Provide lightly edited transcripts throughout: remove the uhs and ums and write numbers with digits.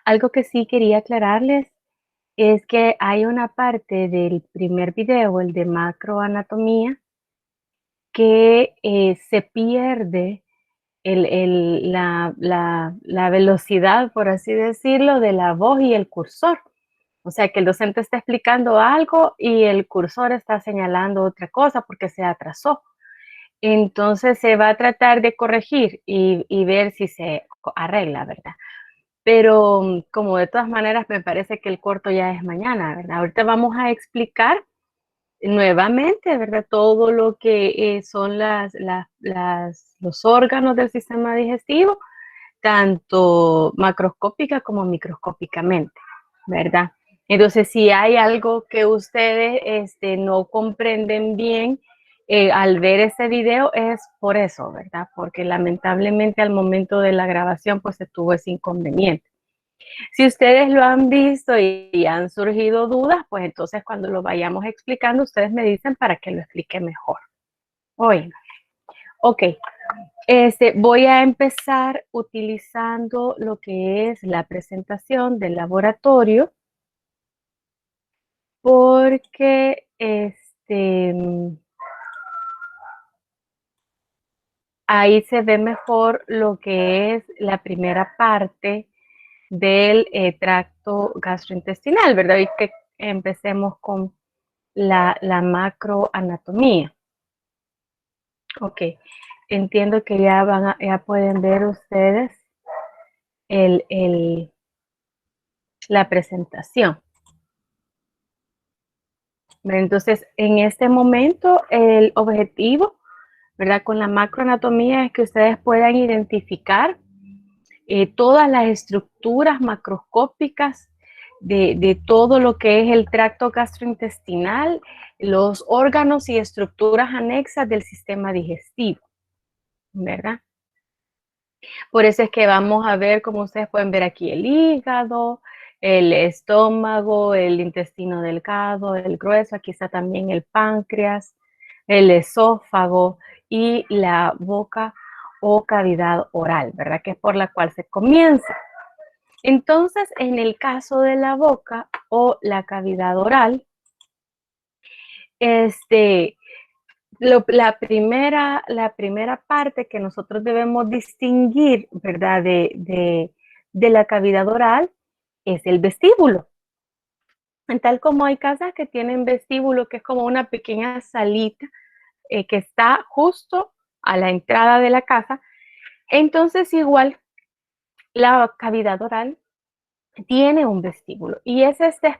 Algo que sí quería aclararles es que hay una parte del primer video, el de macroanatomía, que se pierde la velocidad, por así decirlo, de la voz y el cursor. O sea, que el docente está explicando algo y el cursor está señalando otra cosa porque se atrasó. Entonces se va a tratar de corregir y ver si se arregla, ¿verdad? Pero como de todas maneras me parece que el corto ya es mañana, ¿verdad? Ahorita vamos a explicar nuevamente, ¿verdad? Todo lo que son los órganos del sistema digestivo, tanto macroscópica como microscópicamente, ¿verdad? Entonces, si hay algo que ustedes no comprenden bien al ver ese video, es por eso, ¿verdad? Porque lamentablemente al momento de la grabación, pues se tuvo ese inconveniente. Si ustedes lo han visto y han surgido dudas, pues entonces cuando lo vayamos explicando, ustedes me dicen para que lo explique mejor. Oye, ok. Voy a empezar utilizando lo que es la presentación del laboratorio porque ahí se ve mejor lo que es la primera parte del tracto gastrointestinal, ¿verdad? Y que empecemos con la macroanatomía. Ok, entiendo que ya pueden ver ustedes el, la presentación. Entonces, en este momento, el objetivo, ¿verdad? Con la macroanatomía es que ustedes puedan identificar todas las estructuras macroscópicas de todo lo que es el tracto gastrointestinal, los órganos y estructuras anexas del sistema digestivo, ¿verdad? Por eso es que vamos a ver, como ustedes pueden ver aquí, el hígado, el estómago, el intestino delgado, el grueso, aquí está también el páncreas, el esófago y la boca o cavidad oral, ¿verdad? Que es por la cual se comienza. Entonces, en el caso de la boca o la cavidad oral, la primera parte que nosotros debemos distinguir, ¿verdad? De la cavidad oral es el vestíbulo. Tal como hay casas que tienen vestíbulo, que es como una pequeña salita que está justo a la entrada de la casa, entonces igual la cavidad oral tiene un vestíbulo y es este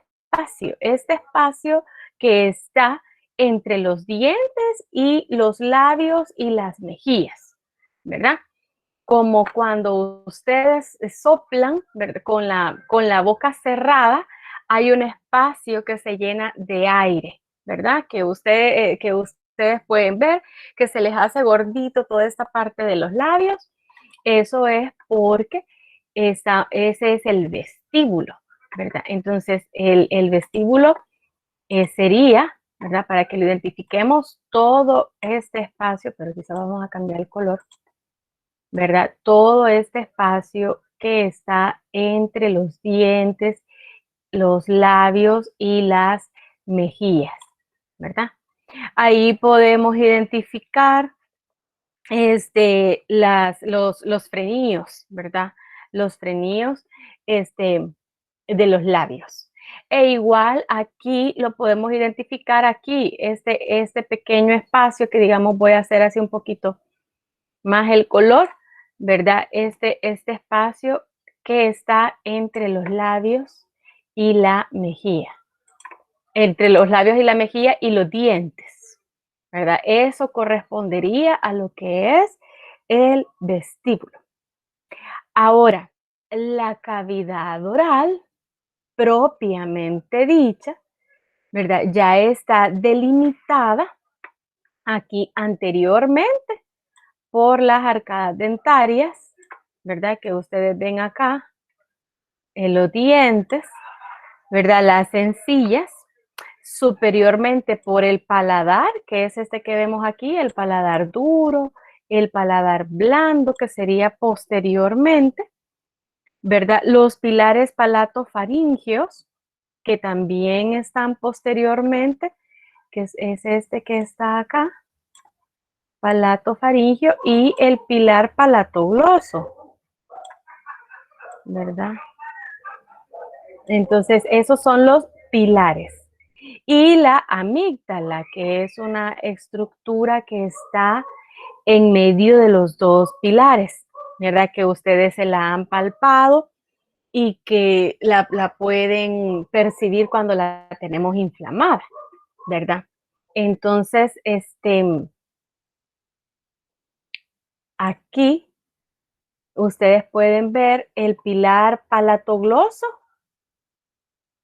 espacio que está entre los dientes y los labios y las mejillas, ¿verdad? Como cuando ustedes soplan, ¿verdad? Con la boca cerrada, hay un espacio que se llena de aire, ¿verdad? Que ustedes pueden ver que se les hace gordito toda esta parte de los labios. Eso es porque ese es el vestíbulo, ¿verdad? Entonces, el vestíbulo sería, ¿verdad? Para que lo identifiquemos todo este espacio, pero quizá vamos a cambiar el color, ¿verdad? Todo este espacio que está entre los dientes, los labios y las mejillas, ¿verdad? Ahí podemos identificar los frenillos, ¿verdad? Los frenillos de los labios. E igual aquí lo podemos identificar aquí, este pequeño espacio que digamos voy a hacer así un poquito más el color, ¿verdad? Este espacio que está entre los labios y la mejilla, entre los labios y la mejilla y los dientes, ¿verdad? Eso correspondería a lo que es el vestíbulo. Ahora, la cavidad oral, propiamente dicha, ¿verdad? Ya está delimitada aquí anteriormente por las arcadas dentarias, ¿verdad? Que ustedes ven acá en los dientes, ¿verdad? Las encías, superiormente por el paladar, que es este que vemos aquí, el paladar duro, el paladar blando, que sería posteriormente, ¿verdad? Los pilares palatofaríngeos, que también están posteriormente, que es este que está acá, palatofaringio, y el pilar palatogloso, ¿verdad? Entonces, esos son los pilares. Y la amígdala, que es una estructura que está en medio de los dos pilares, ¿verdad? Que ustedes se la han palpado y que la pueden percibir cuando la tenemos inflamada, ¿verdad? Entonces, aquí ustedes pueden ver el pilar palatogloso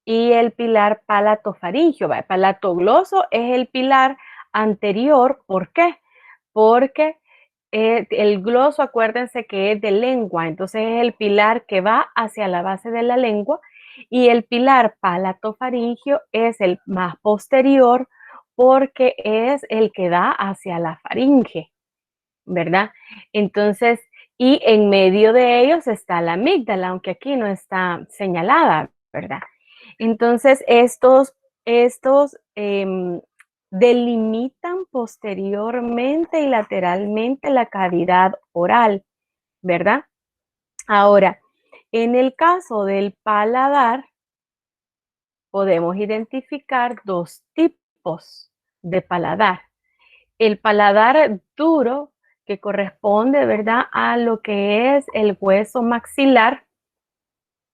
y el pilar palatofaringio. Palatogloso es el pilar anterior. ¿Por qué? Porque el gloso, acuérdense que es de lengua, entonces es el pilar que va hacia la base de la lengua, y el pilar palatofaringio es el más posterior porque es el que da hacia la faringe, ¿verdad? Entonces, y en medio de ellos está la amígdala, aunque aquí no está señalada, ¿verdad? Entonces, estos delimitan posteriormente y lateralmente la cavidad oral, ¿verdad? Ahora, en el caso del paladar, podemos identificar dos tipos de paladar. El paladar duro, que corresponde, ¿verdad?, a lo que es el hueso maxilar,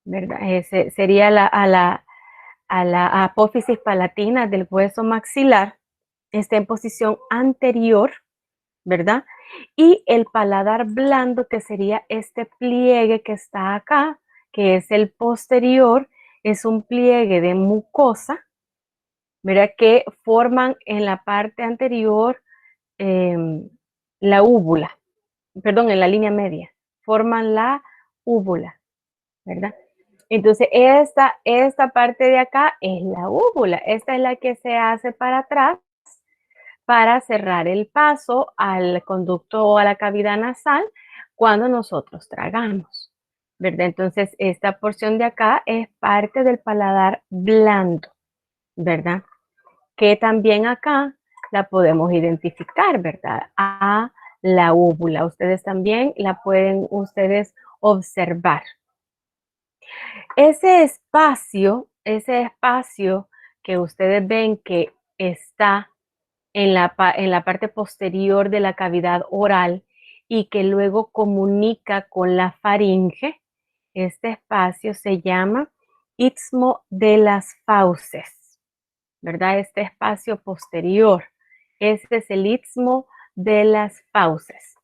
¿verdad? Ese sería a la apófisis palatina del hueso maxilar, está en posición anterior, ¿verdad? Y el paladar blando, que sería este pliegue que está acá, que es el posterior, es un pliegue de mucosa, ¿verdad? Que forman en la parte anterior eh, la úvula, perdón, en la línea media, forman la úvula, ¿verdad? Entonces, esta parte de acá es la úvula. Esta es la que se hace para atrás para cerrar el paso al conducto o a la cavidad nasal cuando nosotros tragamos, ¿verdad? Entonces, esta porción de acá es parte del paladar blando, ¿verdad? Que también acá la podemos identificar, ¿verdad? A la úvula. Ustedes también la pueden ustedes observar. Ese espacio que ustedes ven que está en la parte posterior de la cavidad oral y que luego comunica con la faringe, este espacio se llama istmo de las fauces, ¿verdad? Este espacio posterior, este es el istmo de las fauces,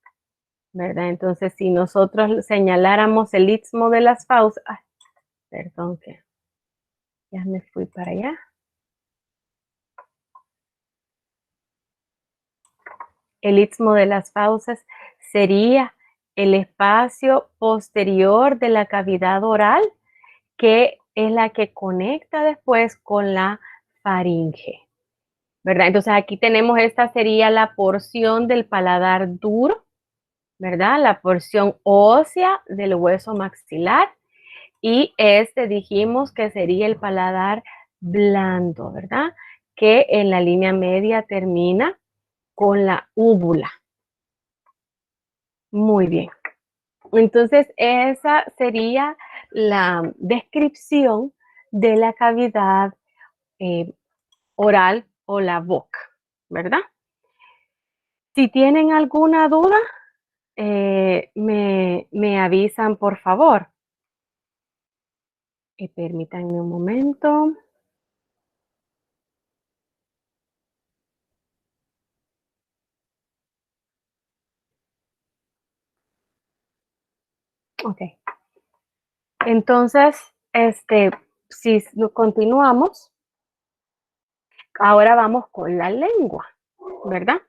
¿verdad? Entonces, si nosotros señaláramos el istmo de las fauces, perdón que ya me fui para allá. El istmo de las fauces sería el espacio posterior de la cavidad oral, que es la que conecta después con la faringe, ¿verdad? Entonces aquí tenemos, esta sería la porción del paladar duro, ¿verdad? La porción ósea del hueso maxilar, y dijimos que sería el paladar blando, ¿verdad? Que en la línea media termina con la úvula. Muy bien. Entonces, esa sería la descripción de la cavidad oral o la boca, ¿verdad? Si tienen alguna duda, me avisan, por favor. Permítanme un momento. Ok. Entonces, si continuamos, ahora vamos con la lengua, ¿verdad?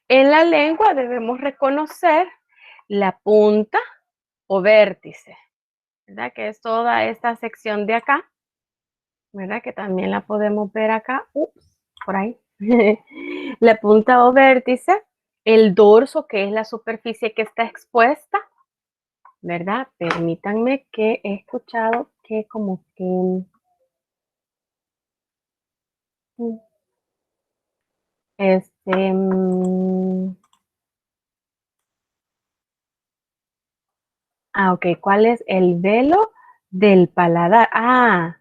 En la lengua debemos reconocer la punta o vértice, ¿verdad? Que es toda esta sección de acá, ¿verdad? Que también la podemos ver acá, por ahí. La punta o vértice, el dorso, que es la superficie que está expuesta, ¿verdad? Permítanme que he escuchado que como que este ok, ¿cuál es el velo del paladar? Ah,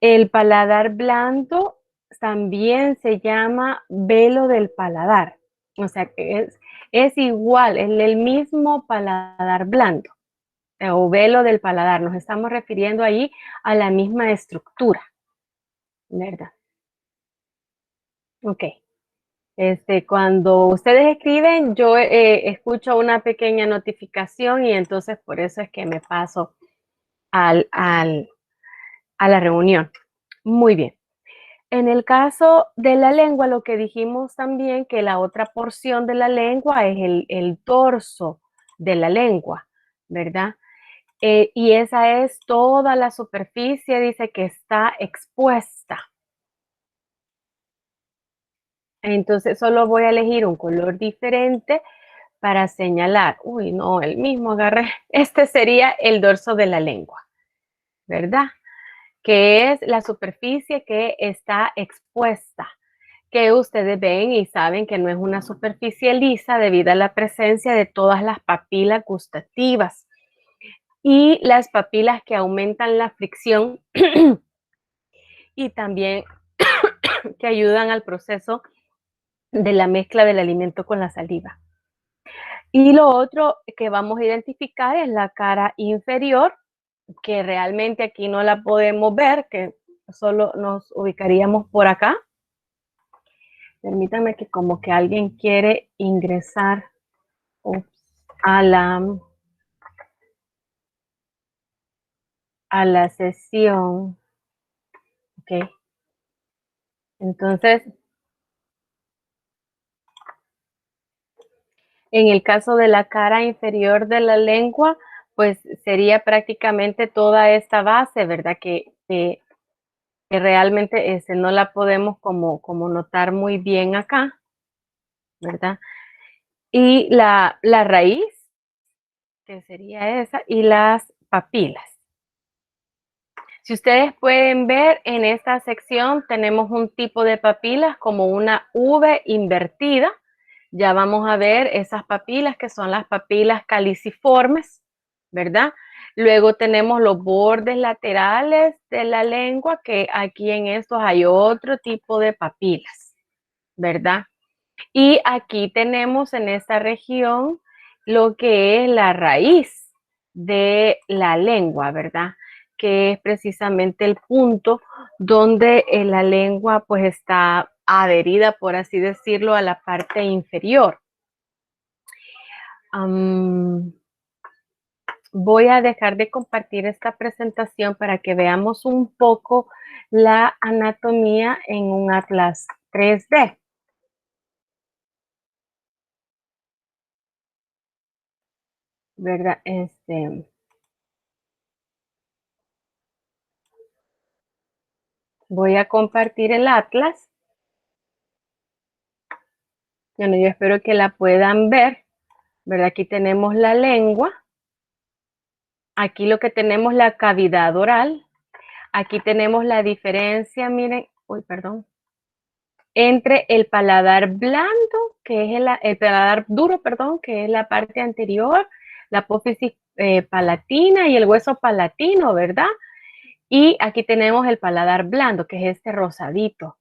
el paladar blando también se llama velo del paladar. O sea que es igual, es el mismo paladar blando o velo del paladar. Nos estamos refiriendo ahí a la misma estructura, ¿verdad? Ok. Cuando ustedes escriben, yo escucho una pequeña notificación y entonces por eso es que me paso a la reunión. Muy bien. En el caso de la lengua, lo que dijimos también que la otra porción de la lengua es el dorso de la lengua, ¿verdad? Y esa es toda la superficie, dice que está expuesta. Entonces solo voy a elegir un color diferente para señalar. Uy, no, el mismo agarré. Este sería el dorso de la lengua, ¿verdad? Que es la superficie que está expuesta, que ustedes ven y saben que no es una superficie lisa debido a la presencia de todas las papilas gustativas y las papilas que aumentan la fricción y también que ayudan al proceso de la mezcla del alimento con la saliva. Y lo otro que vamos a identificar es la cara inferior, que realmente aquí no la podemos ver, que solo nos ubicaríamos por acá. Permítanme que como que alguien quiere ingresar a la sesión. Ok. Entonces, en el caso de la cara inferior de la lengua, pues sería prácticamente toda esta base, ¿verdad? Que realmente no la podemos como notar muy bien acá, ¿verdad? Y la raíz, que sería esa, y las papilas. Si ustedes pueden ver en esta sección tenemos un tipo de papilas como una V invertida. Ya vamos a ver esas papilas que son las papilas caliciformes, ¿verdad? Luego tenemos los bordes laterales de la lengua, que aquí en estos hay otro tipo de papilas, ¿verdad? Y aquí tenemos en esta región lo que es la raíz de la lengua, ¿verdad? Que es precisamente el punto donde la lengua pues está adherida, por así decirlo, a la parte inferior. Voy a dejar de compartir esta presentación para que veamos un poco la anatomía en un atlas 3D. ¿Verdad? Voy a compartir el atlas. Bueno, yo espero que la puedan ver, ¿verdad? Aquí tenemos la lengua. Aquí lo que tenemos la cavidad oral. Aquí tenemos la diferencia, miren, uy, perdón, entre el paladar blando, que es el paladar duro, perdón, que es la parte anterior, la apófisis palatina y el hueso palatino, ¿verdad? Y aquí tenemos el paladar blando, que es este rosadito.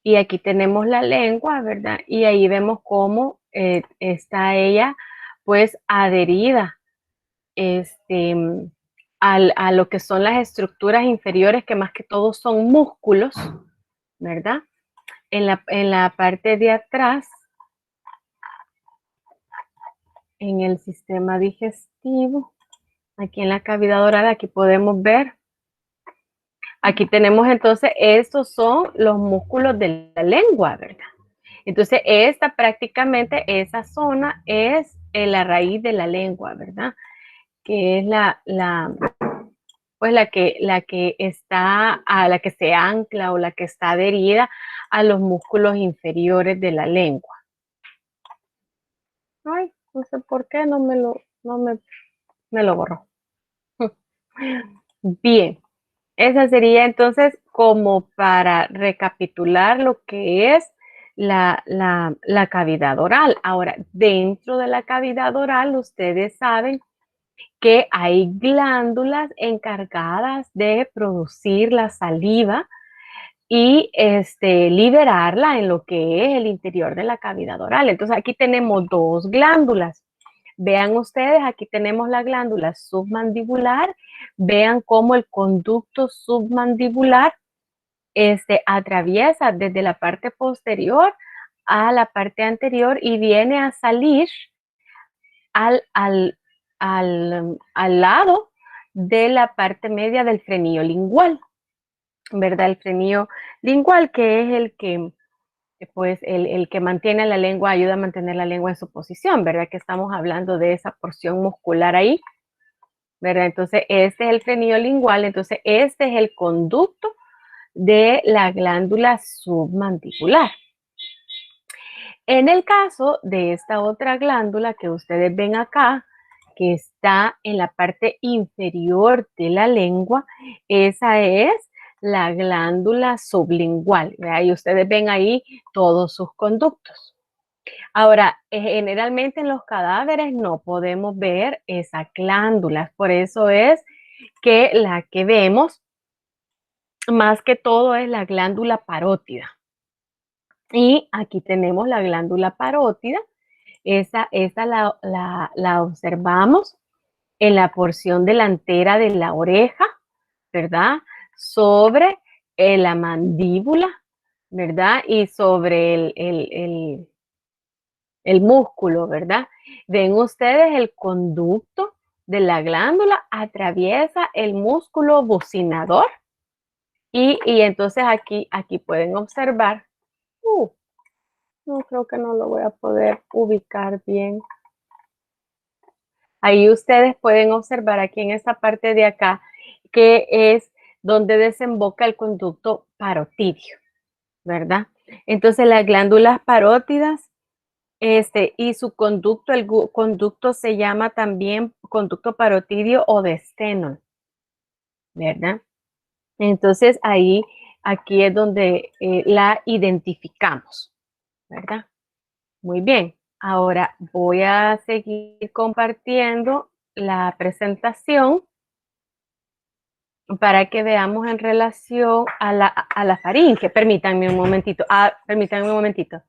Y aquí tenemos la lengua, ¿verdad? Y ahí vemos cómo está ella, pues, adherida a lo que son las estructuras inferiores, que más que todo son músculos, ¿verdad? En la parte de atrás, en el sistema digestivo, aquí en la cavidad oral, aquí podemos ver. Aquí tenemos entonces, estos son los músculos de la lengua, ¿verdad? Entonces, esta prácticamente, esa zona es la raíz de la lengua, ¿verdad? Que es pues la que está, a la que se ancla o la que está adherida a los músculos inferiores de la lengua. Ay, no sé por qué no me lo no me lo borró. Bien, esa sería entonces como para recapitular lo que es la cavidad oral. Ahora, dentro de la cavidad oral, ustedes saben que hay glándulas encargadas de producir la saliva y liberarla en lo que es el interior de la cavidad oral. Entonces aquí tenemos dos glándulas. Vean ustedes, aquí tenemos la glándula submandibular. Vean cómo el conducto submandibular atraviesa desde la parte posterior a la parte anterior y viene a salir al, al, al lado de la parte media del frenillo lingual, ¿verdad? El frenillo lingual, que es el que, pues, el que mantiene la lengua, ayuda a mantener la lengua en su posición, ¿verdad? Que estamos hablando de esa porción muscular ahí, ¿verdad? Entonces, este es el frenillo lingual, entonces este es el conducto de la glándula submandibular. En el caso de esta otra glándula que ustedes ven acá, que está en la parte inferior de la lengua, esa es la glándula sublingual. ¿Verdad? Y ustedes ven ahí todos sus conductos. Ahora, generalmente en los cadáveres no podemos ver esas glándulas, por eso es que la que vemos más que todo es la glándula parótida. Y aquí tenemos la glándula parótida. Esa la observamos en la porción delantera de la oreja, ¿verdad? Sobre la mandíbula, ¿verdad? Y sobre el músculo, ¿verdad? Ven ustedes el conducto de la glándula atraviesa el músculo bucinador y entonces aquí pueden observar, no creo que no lo voy a poder ubicar bien. Ahí ustedes pueden observar aquí en esta parte de acá que es donde desemboca el conducto parotidio, ¿verdad? Entonces las glándulas parótidas y su conducto, el conducto se llama también conducto parotidio o de Stenol, ¿verdad? Entonces aquí es donde la identificamos, ¿verdad? Muy bien. Ahora voy a seguir compartiendo la presentación para que veamos en relación a la faringe. Permítanme un momentito. Permítanme un momentito.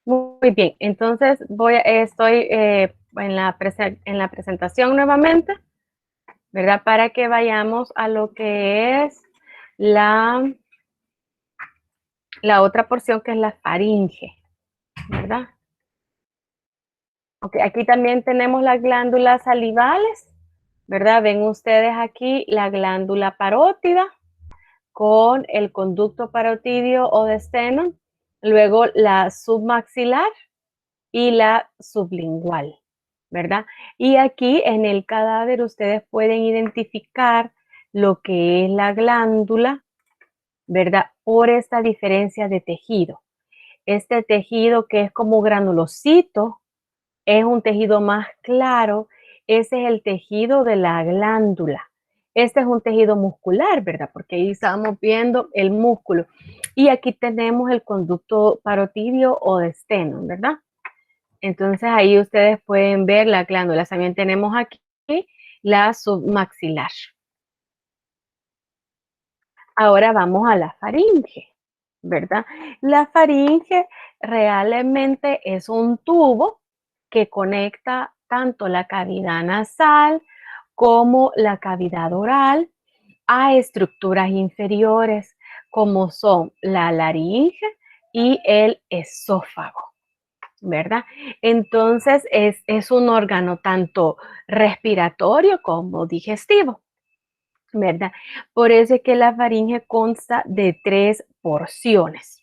Muy bien, entonces estoy en la presentación nuevamente, ¿verdad? Para que vayamos a lo que es la otra porción que es la faringe, ¿verdad? Ok, aquí también tenemos las glándulas salivales, ¿verdad? Ven ustedes aquí la glándula parótida con el conducto parotidio o de Stenol, luego la submaxilar y la sublingual, ¿verdad? Y aquí en el cadáver ustedes pueden identificar lo que es la glándula, ¿verdad? Por esta diferencia de tejido. Este tejido que es como granulocito, es un tejido más claro, ese es el tejido de la glándula. Este es un tejido muscular, ¿verdad? Porque ahí estamos viendo el músculo. Y aquí tenemos el conducto parotidio o de Stenol, ¿verdad? Entonces ahí ustedes pueden ver las glándulas. También tenemos aquí la submaxilar. Ahora vamos a la faringe. ¿verdad? La faringe realmente es un tubo que conecta tanto la cavidad nasal como la cavidad oral a estructuras inferiores como son la laringe y el esófago, ¿verdad? Entonces es un órgano tanto respiratorio como digestivo, ¿verdad? Por eso es que la faringe consta de 3 porciones.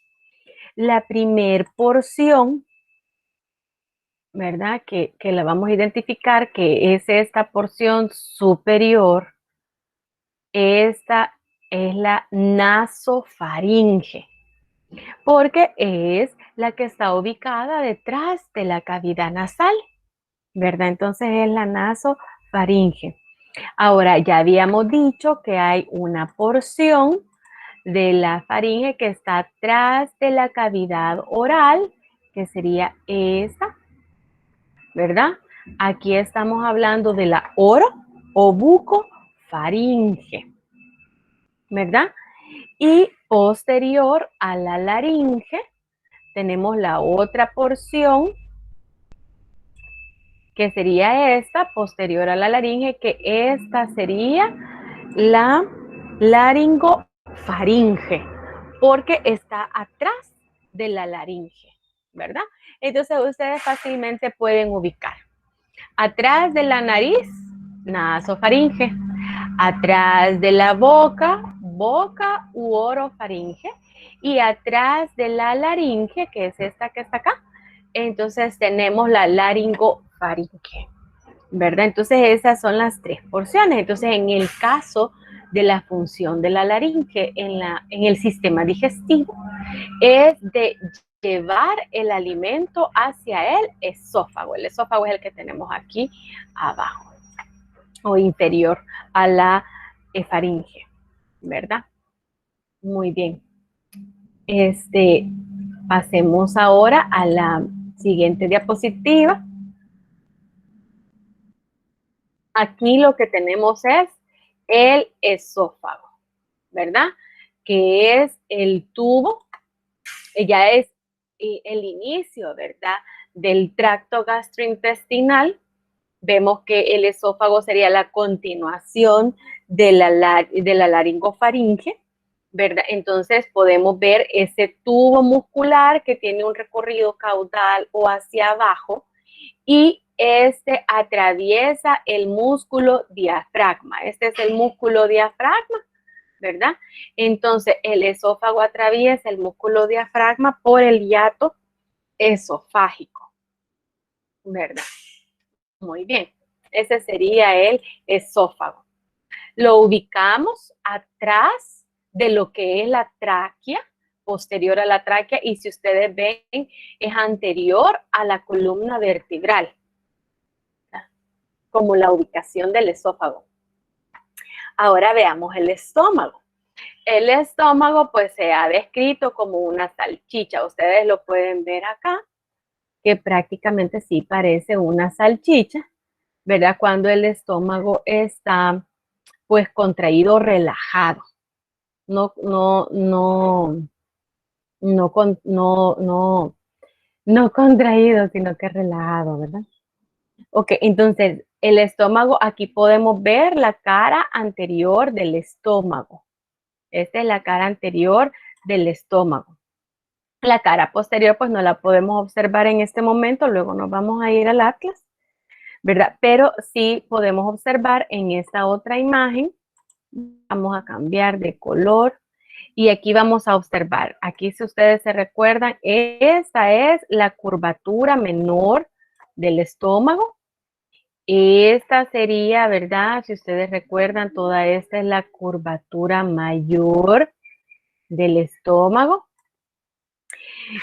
La primer porción, ¿verdad? Que la vamos a identificar, que es esta porción superior. Esta es la nasofaringe, porque es la que está ubicada detrás de la cavidad nasal, ¿verdad? Entonces es la nasofaringe. Ahora, ya habíamos dicho que hay una porción de la faringe que está atrás de la cavidad oral, que sería esta, ¿verdad? Aquí estamos hablando de la oro o bucofaringe, ¿verdad? Y posterior a la laringe tenemos la otra porción que sería esta, posterior a la laringe, que esta sería la laringofaringe, porque está atrás de la laringe, ¿verdad? Entonces ustedes fácilmente pueden ubicar. Atrás de la nariz, nasofaringe. Atrás de la boca, boca u orofaringe. Y atrás de la laringe, que es esta que está acá, entonces tenemos la laringofaringe, ¿verdad? Entonces esas son las 3 porciones. Entonces en el caso de la función de la laringe en el sistema digestivo es de llevar el alimento hacia el esófago. El esófago es el que tenemos aquí abajo o inferior a la faringe, ¿verdad? Muy bien. Pasemos ahora a la siguiente diapositiva. Aquí lo que tenemos es el esófago, ¿verdad? Que es el tubo, ya es el inicio, ¿verdad? Del tracto gastrointestinal. Vemos que el esófago sería la continuación de la laringofaringe, ¿verdad? Entonces podemos ver ese tubo muscular que tiene un recorrido caudal o hacia abajo y este atraviesa el músculo diafragma. Este es el músculo diafragma, ¿verdad? Entonces el esófago atraviesa el músculo diafragma por el hiato esofágico, ¿verdad? Muy bien, ese sería el esófago. Lo ubicamos atrás de lo que es la tráquea, posterior a la tráquea, y si ustedes ven, es anterior a la columna vertebral, como la ubicación del esófago. Ahora veamos el estómago. El estómago pues se ha descrito como una salchicha. Ustedes lo pueden ver acá, que prácticamente sí parece una salchicha, ¿verdad? Cuando el estómago está pues contraído, relajado. No, no, no, no contraído, sino que relajado, ¿verdad? Ok, entonces el estómago, aquí podemos ver la cara anterior del estómago. Esta es la cara anterior del estómago. La cara posterior, pues no la podemos observar en este momento, luego nos vamos a ir al atlas, ¿verdad? Pero sí podemos observar en esta otra imagen, vamos a cambiar de color y aquí vamos a observar, aquí si ustedes se recuerdan, esta es la curvatura menor del estómago. Esta sería, ¿verdad? Si ustedes recuerdan, toda esta es la curvatura mayor del estómago.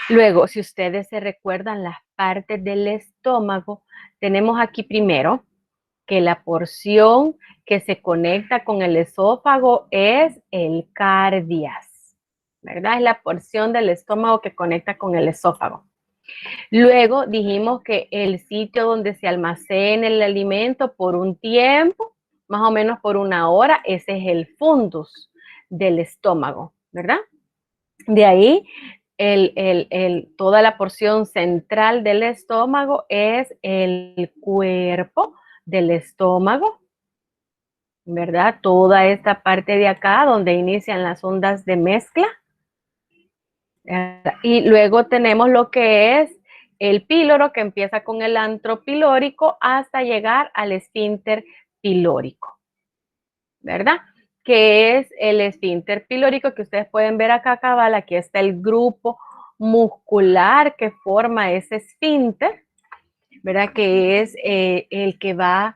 Luego, si ustedes se recuerdan las partes del estómago, tenemos aquí primero que la porción que se conecta con el esófago es el cardias, ¿verdad? Es la porción del estómago que conecta con el esófago. Luego dijimos que el sitio donde se almacena el alimento por un tiempo, más o menos por 1 hora, ese es el fundus del estómago, ¿verdad? De ahí, toda la porción central del estómago es el cuerpo del estómago, ¿verdad? Toda esta parte de acá donde inician las ondas de mezcla. Y luego tenemos lo que es el píloro, que empieza con el antro pilórico hasta llegar al esfínter pilórico, ¿verdad? Que es el esfínter pilórico que ustedes pueden ver acá, cabal. Aquí está el grupo muscular que forma ese esfínter, ¿verdad? Que es el que va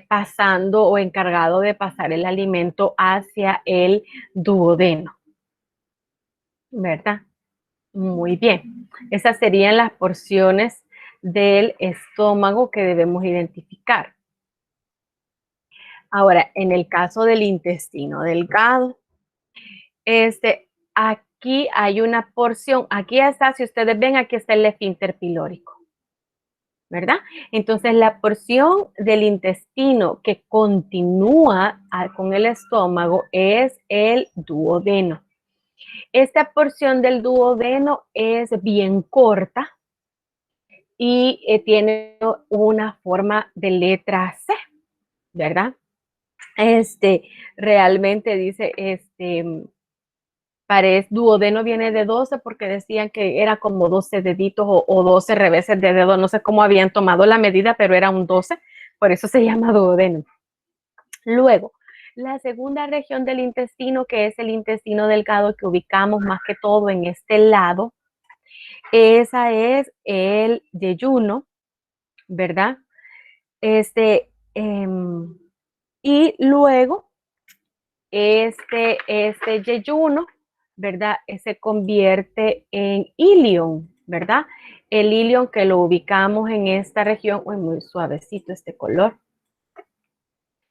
pasando o encargado de pasar el alimento hacia el duodeno, ¿verdad? Muy bien. Esas serían las porciones del estómago que debemos identificar. Ahora, en el caso del intestino delgado, aquí hay una porción, aquí está, si ustedes ven, aquí está el esfínter pilórico, ¿verdad? Entonces, la porción del intestino que continúa con el estómago es el duodeno. Esta porción del duodeno es bien corta y tiene una forma de letra C, ¿verdad? Realmente dice, parece, duodeno viene de 12 porque decían que era como 12 deditos o 12 reveses de dedo, no sé cómo habían tomado la medida, pero era un 12, por eso se llama duodeno. Luego, la segunda región del intestino, que es el intestino delgado, que ubicamos más que todo en este lado, esa es el yeyuno, ¿verdad? Y luego, yeyuno, ¿verdad? Se convierte en ilion, ¿verdad? El ilion que lo ubicamos en esta región, uy, muy suavecito este color,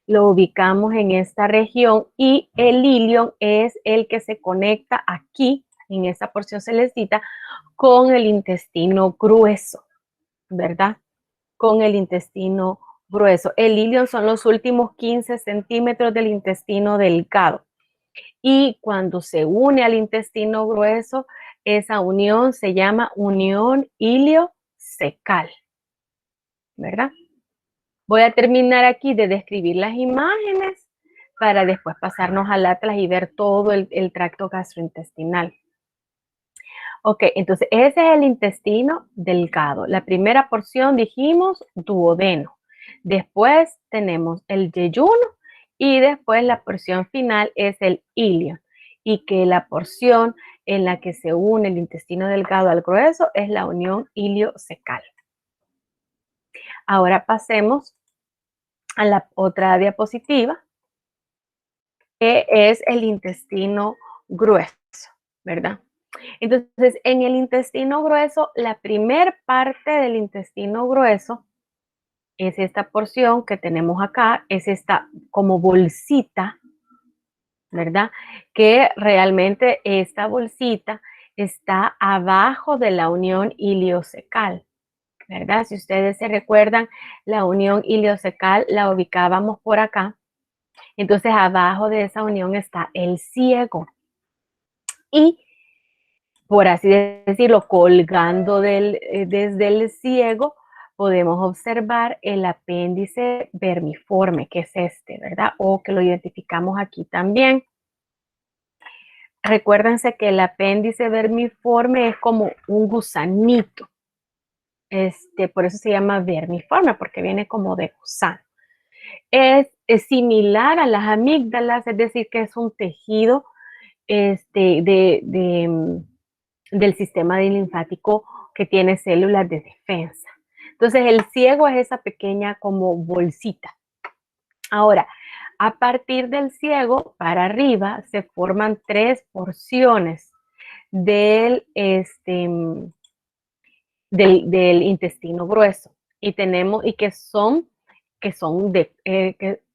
lo ubicamos en esta región y el ilion es el que se conecta aquí, en esta porción celestita, con el intestino grueso, ¿verdad? Con el intestino grueso. El ilion son los últimos 15 centímetros del intestino delgado. Y cuando se une al intestino grueso, esa unión se llama unión iliocecal, ¿verdad? Voy a terminar aquí de describir las imágenes para después pasarnos al atlas y ver todo el tracto gastrointestinal. Ok, entonces ese es el intestino delgado. La primera porción dijimos duodeno. Después tenemos el yeyuno y después la porción final es el ilio. Y que la porción en la que se une el intestino delgado al grueso es la unión iliocecal. Ahora pasemos a la otra diapositiva, que es el intestino grueso, ¿verdad? Entonces, en el intestino grueso, la primer parte del intestino grueso es esta porción que tenemos acá, es esta como bolsita, ¿verdad? Que realmente esta bolsita está abajo de la unión iliocecal, ¿verdad? Si ustedes se recuerdan, la unión iliocecal la ubicábamos por acá. Entonces, abajo de esa unión está el ciego. Y por así decirlo, colgando desde el ciego, podemos observar el apéndice vermiforme, que es este, ¿verdad? O que lo identificamos aquí también. Recuérdense que el apéndice vermiforme es como un gusanito. Por eso se llama vermiforme, porque viene como de gusano. Es similar a las amígdalas, es decir, que es un tejido del sistema linfático que tiene células de defensa. Entonces, el ciego es esa pequeña como bolsita. Ahora, a partir del ciego para arriba se forman 3 porciones del intestino grueso y que son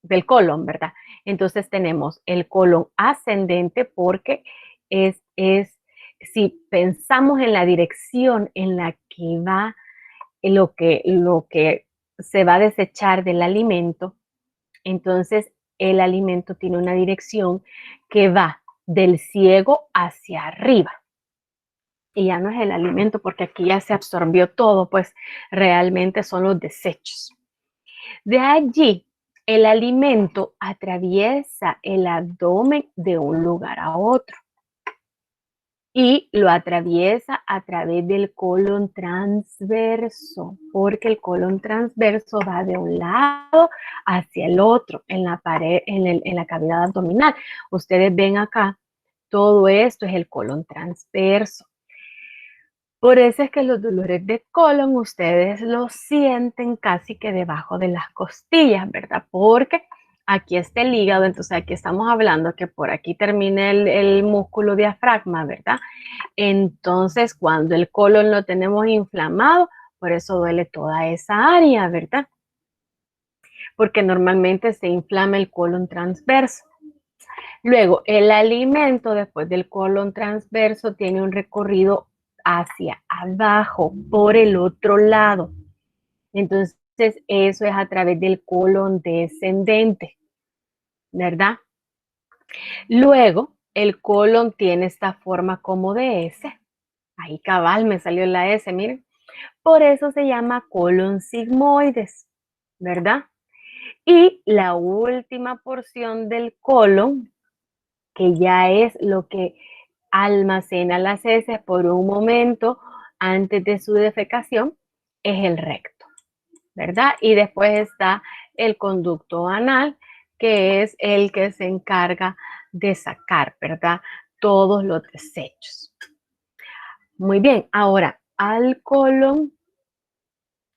del colon, ¿verdad? Entonces tenemos el colon ascendente porque si pensamos en la dirección en la que va lo que se va a desechar del alimento, entonces el alimento tiene una dirección que va del ciego hacia arriba. Y ya no es el alimento porque aquí ya se absorbió todo, pues realmente son los desechos. De allí, el alimento atraviesa el abdomen de un lugar a otro y lo atraviesa a través del colon transverso, porque el colon transverso va de un lado hacia el otro en la pared, en la cavidad abdominal. Ustedes ven acá, todo esto es el colon transverso. Por eso es que los dolores de colon ustedes los sienten casi que debajo de las costillas, ¿verdad? Porque aquí está el hígado, entonces aquí estamos hablando que por aquí termina el músculo diafragma, ¿verdad? Entonces, cuando el colon lo tenemos inflamado, por eso duele toda esa área, ¿verdad? Porque normalmente se inflama el colon transverso. Luego, el alimento después del colon transverso tiene un recorrido hacia abajo, por el otro lado. Entonces, eso es a través del colon descendente, ¿verdad? Luego, el colon tiene esta forma como de S. Ahí cabal me salió la S, miren. Por eso se llama colon sigmoides, ¿verdad? Y la última porción del colon, que ya es lo que almacena las heces por un momento antes de su defecación, es el recto, ¿verdad? Y después está el conducto anal, que es el que se encarga de sacar, ¿verdad? Todos los desechos. Muy bien, ahora al colon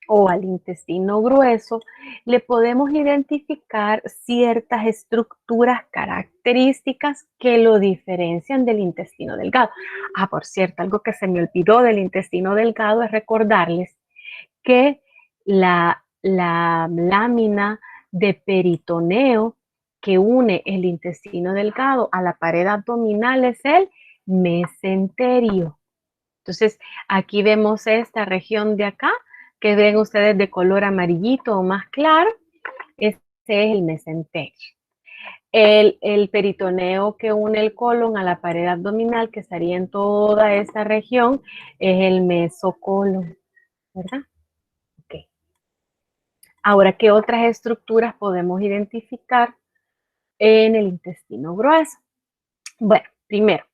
o al intestino grueso, le podemos identificar ciertas estructuras características que lo diferencian del intestino delgado. Ah, por cierto, algo que se me olvidó del intestino delgado es recordarles que la lámina de peritoneo que une el intestino delgado a la pared abdominal es el mesenterio. Entonces, aquí vemos esta región de acá, que ven ustedes de color amarillito o más claro, ese es el mesenterio. El peritoneo que une el colon a la pared abdominal, que estaría en toda esta región, es el mesocolon, ¿verdad? Ok. Ahora, ¿qué otras estructuras podemos identificar en el intestino grueso? Bueno, primero,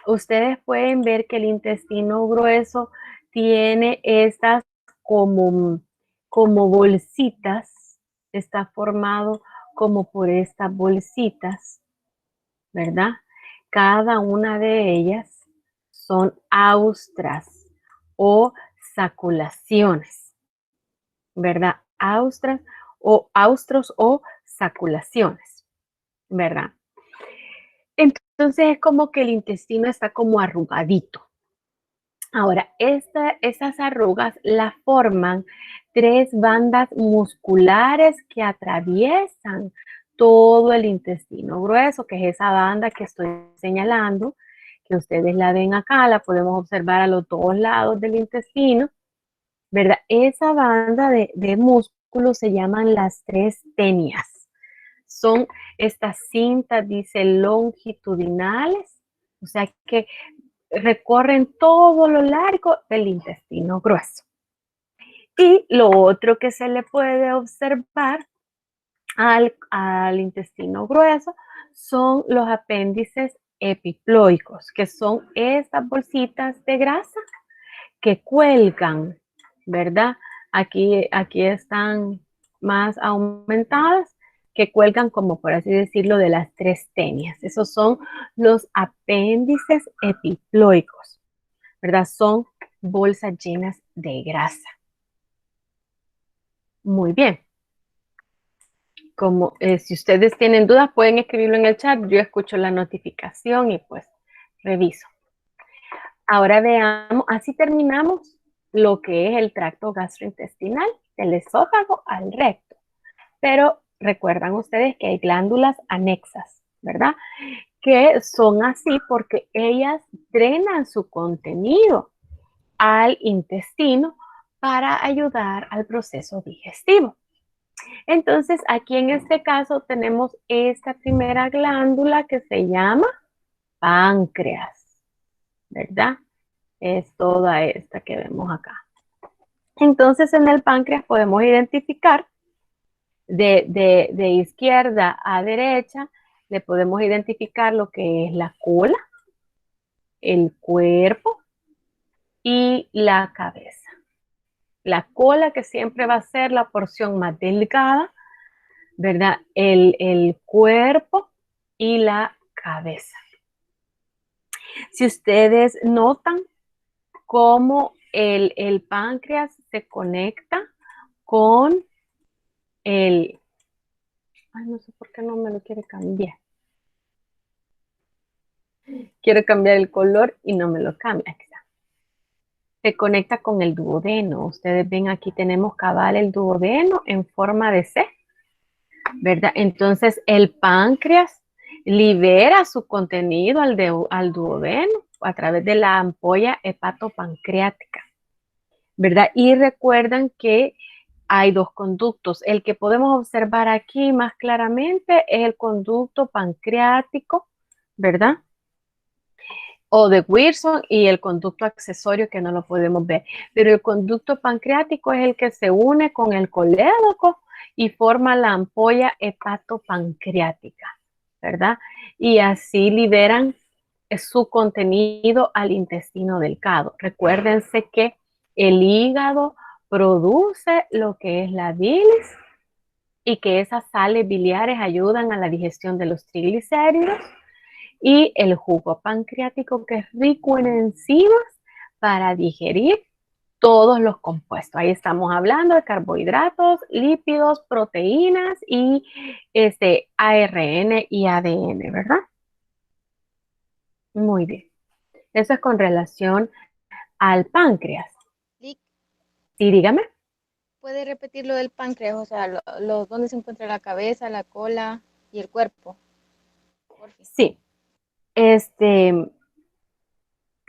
ustedes pueden ver que el intestino grueso tiene estas como bolsitas, está formado como por estas bolsitas, ¿verdad? Cada una de ellas son austras o saculaciones, ¿verdad? Austros o saculaciones, ¿verdad? Entonces es como que el intestino está como arrugadito. Ahora, esas arrugas las forman tres bandas musculares que atraviesan todo el intestino grueso, que es esa banda que estoy señalando, que ustedes la ven acá, la podemos observar a los dos lados del intestino, ¿verdad? Esa banda de músculos se llaman las tres tenias. Son estas cintas, dice, longitudinales, o sea que recorren todo lo largo del intestino grueso. Y lo otro que se le puede observar al intestino grueso son los apéndices epiploicos, que son estas bolsitas de grasa que cuelgan, ¿verdad? Aquí están más aumentadas, que cuelgan como por así decirlo de las tres tenias. Esos son los apéndices epiploicos, ¿verdad? Son bolsas llenas de grasa. Muy bien. Como si ustedes tienen dudas pueden escribirlo en el chat. Yo escucho la notificación y pues reviso. Ahora veamos, así terminamos lo que es el tracto gastrointestinal, del esófago al recto. Pero recuerdan ustedes que hay glándulas anexas, ¿verdad? Que son así porque ellas drenan su contenido al intestino para ayudar al proceso digestivo. Entonces, aquí en este caso tenemos esta primera glándula que se llama páncreas, ¿verdad? Es toda esta que vemos acá. Entonces, en el páncreas podemos identificar de izquierda a derecha, le podemos identificar lo que es la cola, el cuerpo y la cabeza. La cola, que siempre va a ser la porción más delgada, ¿verdad? El cuerpo y la cabeza. Si ustedes notan cómo el páncreas se conecta con el... Ay, no sé por qué no me lo quiere cambiar. Quiero cambiar el color y no me lo cambia. Aquí está. Se conecta con el duodeno. Ustedes ven, aquí tenemos cabal el duodeno en forma de C, ¿verdad? Entonces el páncreas libera su contenido al duodeno a través de la ampolla hepatopancreática, ¿verdad? Y recuerdan que hay dos conductos. El que podemos observar aquí más claramente es el conducto pancreático, ¿verdad? O de Wilson, y el conducto accesorio que no lo podemos ver. Pero el conducto pancreático es el que se une con el colédoco y forma la ampolla hepatopancreática, ¿verdad? Y así liberan su contenido al intestino delgado. Recuérdense que el hígado produce lo que es la bilis y que esas sales biliares ayudan a la digestión de los triglicéridos, y el jugo pancreático, que es rico en enzimas para digerir todos los compuestos. Ahí estamos hablando de carbohidratos, lípidos, proteínas y ARN y ADN, ¿verdad? Muy bien. Eso es con relación al páncreas. Lick, Sí, dígame. ¿puede repetir lo del páncreas? O sea, ¿dónde se encuentra la cabeza, la cola y el cuerpo? Porfi. Sí,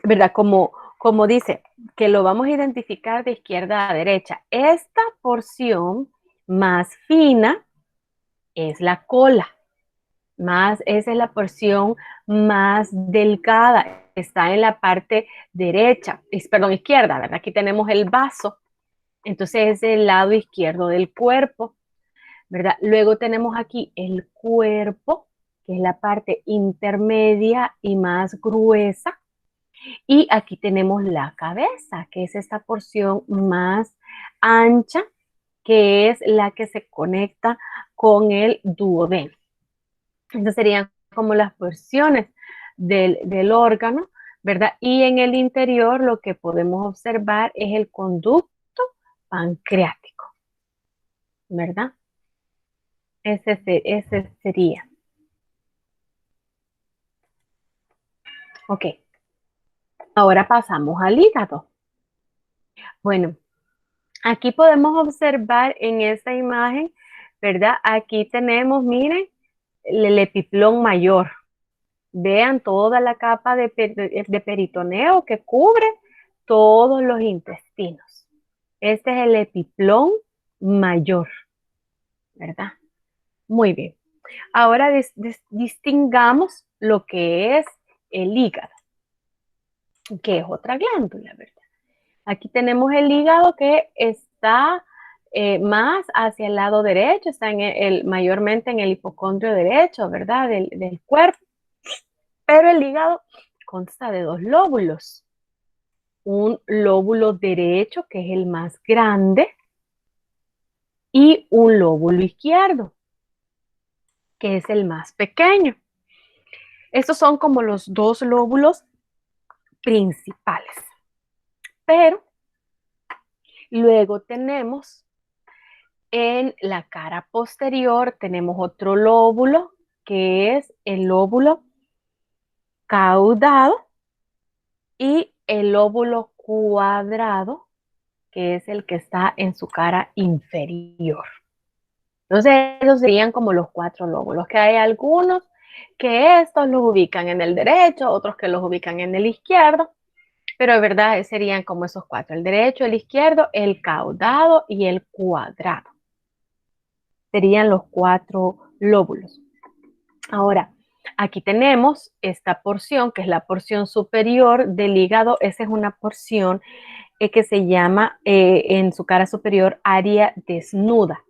¿verdad? Como dice, que lo vamos a identificar de izquierda a derecha. Esta porción más fina es la cola. Esa es la porción más delgada, está en la parte derecha, perdón, izquierda, ¿verdad? Aquí tenemos el vaso, entonces es el lado izquierdo del cuerpo, ¿verdad? Luego tenemos aquí el cuerpo, que es la parte intermedia y más gruesa, y aquí tenemos la cabeza, que es esta porción más ancha, que es la que se conecta con el duodeno. Estas serían como las porciones del órgano, ¿verdad? Y en el interior lo que podemos observar es el conducto pancreático, ¿verdad? Ese sería. Ok, ahora pasamos al hígado. Bueno, aquí podemos observar en esta imagen, ¿verdad? Aquí tenemos, miren, el epiplón mayor. Vean toda la capa de peritoneo que cubre todos los intestinos. Este es el epiplón mayor, ¿verdad? Muy bien. Ahora distingamos lo que es el hígado, que es otra glándula, ¿verdad? Aquí tenemos el hígado que está más hacia el lado derecho, está mayormente en el hipocondrio derecho, ¿verdad? Del cuerpo. Pero el hígado consta de dos lóbulos. Un lóbulo derecho, que es el más grande, y un lóbulo izquierdo, que es el más pequeño. Estos son como los dos lóbulos principales. Pero luego tenemos en la cara posterior, tenemos otro lóbulo, que es el lóbulo caudado, y el lóbulo cuadrado, que es el que está en su cara inferior. Entonces, esos serían como los cuatro lóbulos, que hay algunos que estos los ubican en el derecho, otros que los ubican en el izquierdo, pero de verdad serían como esos cuatro: el derecho, el izquierdo, el caudado y el cuadrado. Serían los cuatro lóbulos. Ahora, Aquí tenemos esta porción, que es la porción superior del hígado. Esa es una porción que se llama en su cara superior área desnuda.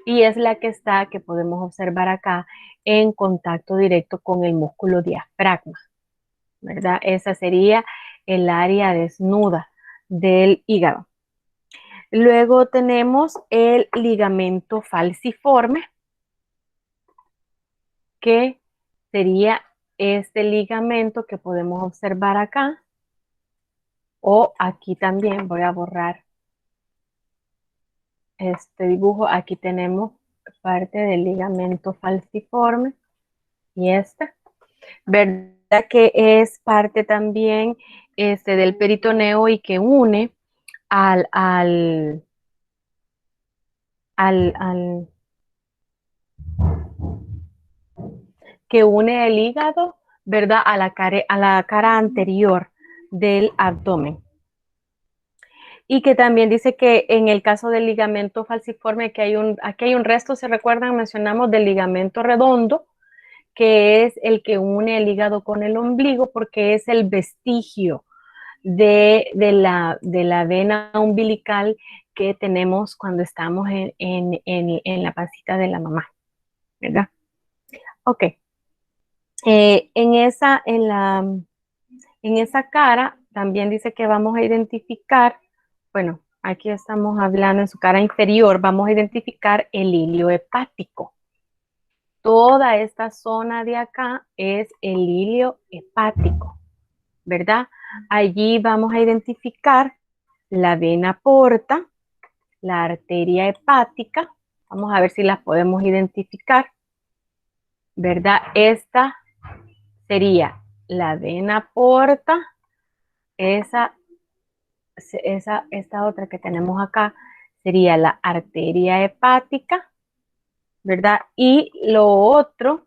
Y es la que está, que podemos observar acá, en contacto directo con el músculo diafragma, ¿verdad? Esa sería el área desnuda del hígado. Luego tenemos el ligamento falciforme, que sería este ligamento que podemos observar acá, o aquí también voy a borrar este dibujo. Aquí tenemos parte del ligamento falciforme y ¿verdad? Que es parte también del peritoneo y que une al, al, al que une el hígado, ¿verdad? A la cara anterior del abdomen. Y que también dice que en el caso del ligamento falciforme, que aquí hay un resto, ¿se recuerdan? Mencionamos del ligamento redondo, que es el que une el hígado con el ombligo, porque es el vestigio de la vena umbilical que tenemos cuando estamos en la pancita de la mamá, ¿verdad? Ok. En esa cara también dice que vamos a identificar, bueno, aquí estamos hablando en su cara inferior, vamos a identificar el hilio hepático. Toda esta zona de acá es el hilio hepático, ¿verdad? Allí vamos a identificar la vena porta, la arteria hepática. Vamos a ver si las podemos identificar, ¿verdad? Esta sería la vena porta, esta otra que tenemos acá sería la arteria hepática, ¿verdad? Y lo otro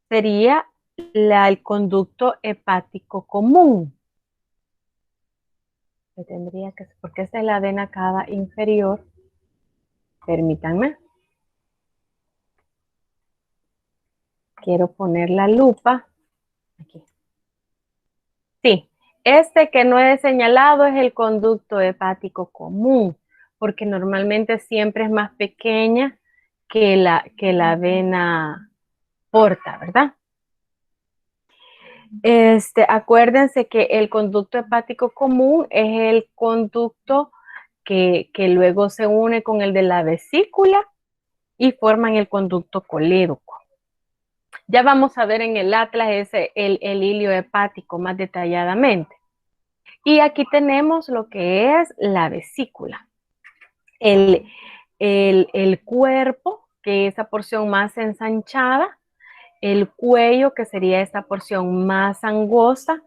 sería el conducto hepático común. Porque esta es la vena cava inferior. Permítanme. Quiero poner la lupa. Aquí. Sí, este que no he señalado es el conducto hepático común, porque normalmente siempre es más pequeña que la vena porta, ¿verdad? Acuérdense que el conducto hepático común es el conducto que luego se une con el de la vesícula y forman el conducto colédoco. Ya vamos a ver en el atlas el hilio hepático más detalladamente. Y aquí tenemos lo que es la vesícula. El cuerpo, que es esa porción más ensanchada, el cuello, que sería esta porción más angosta,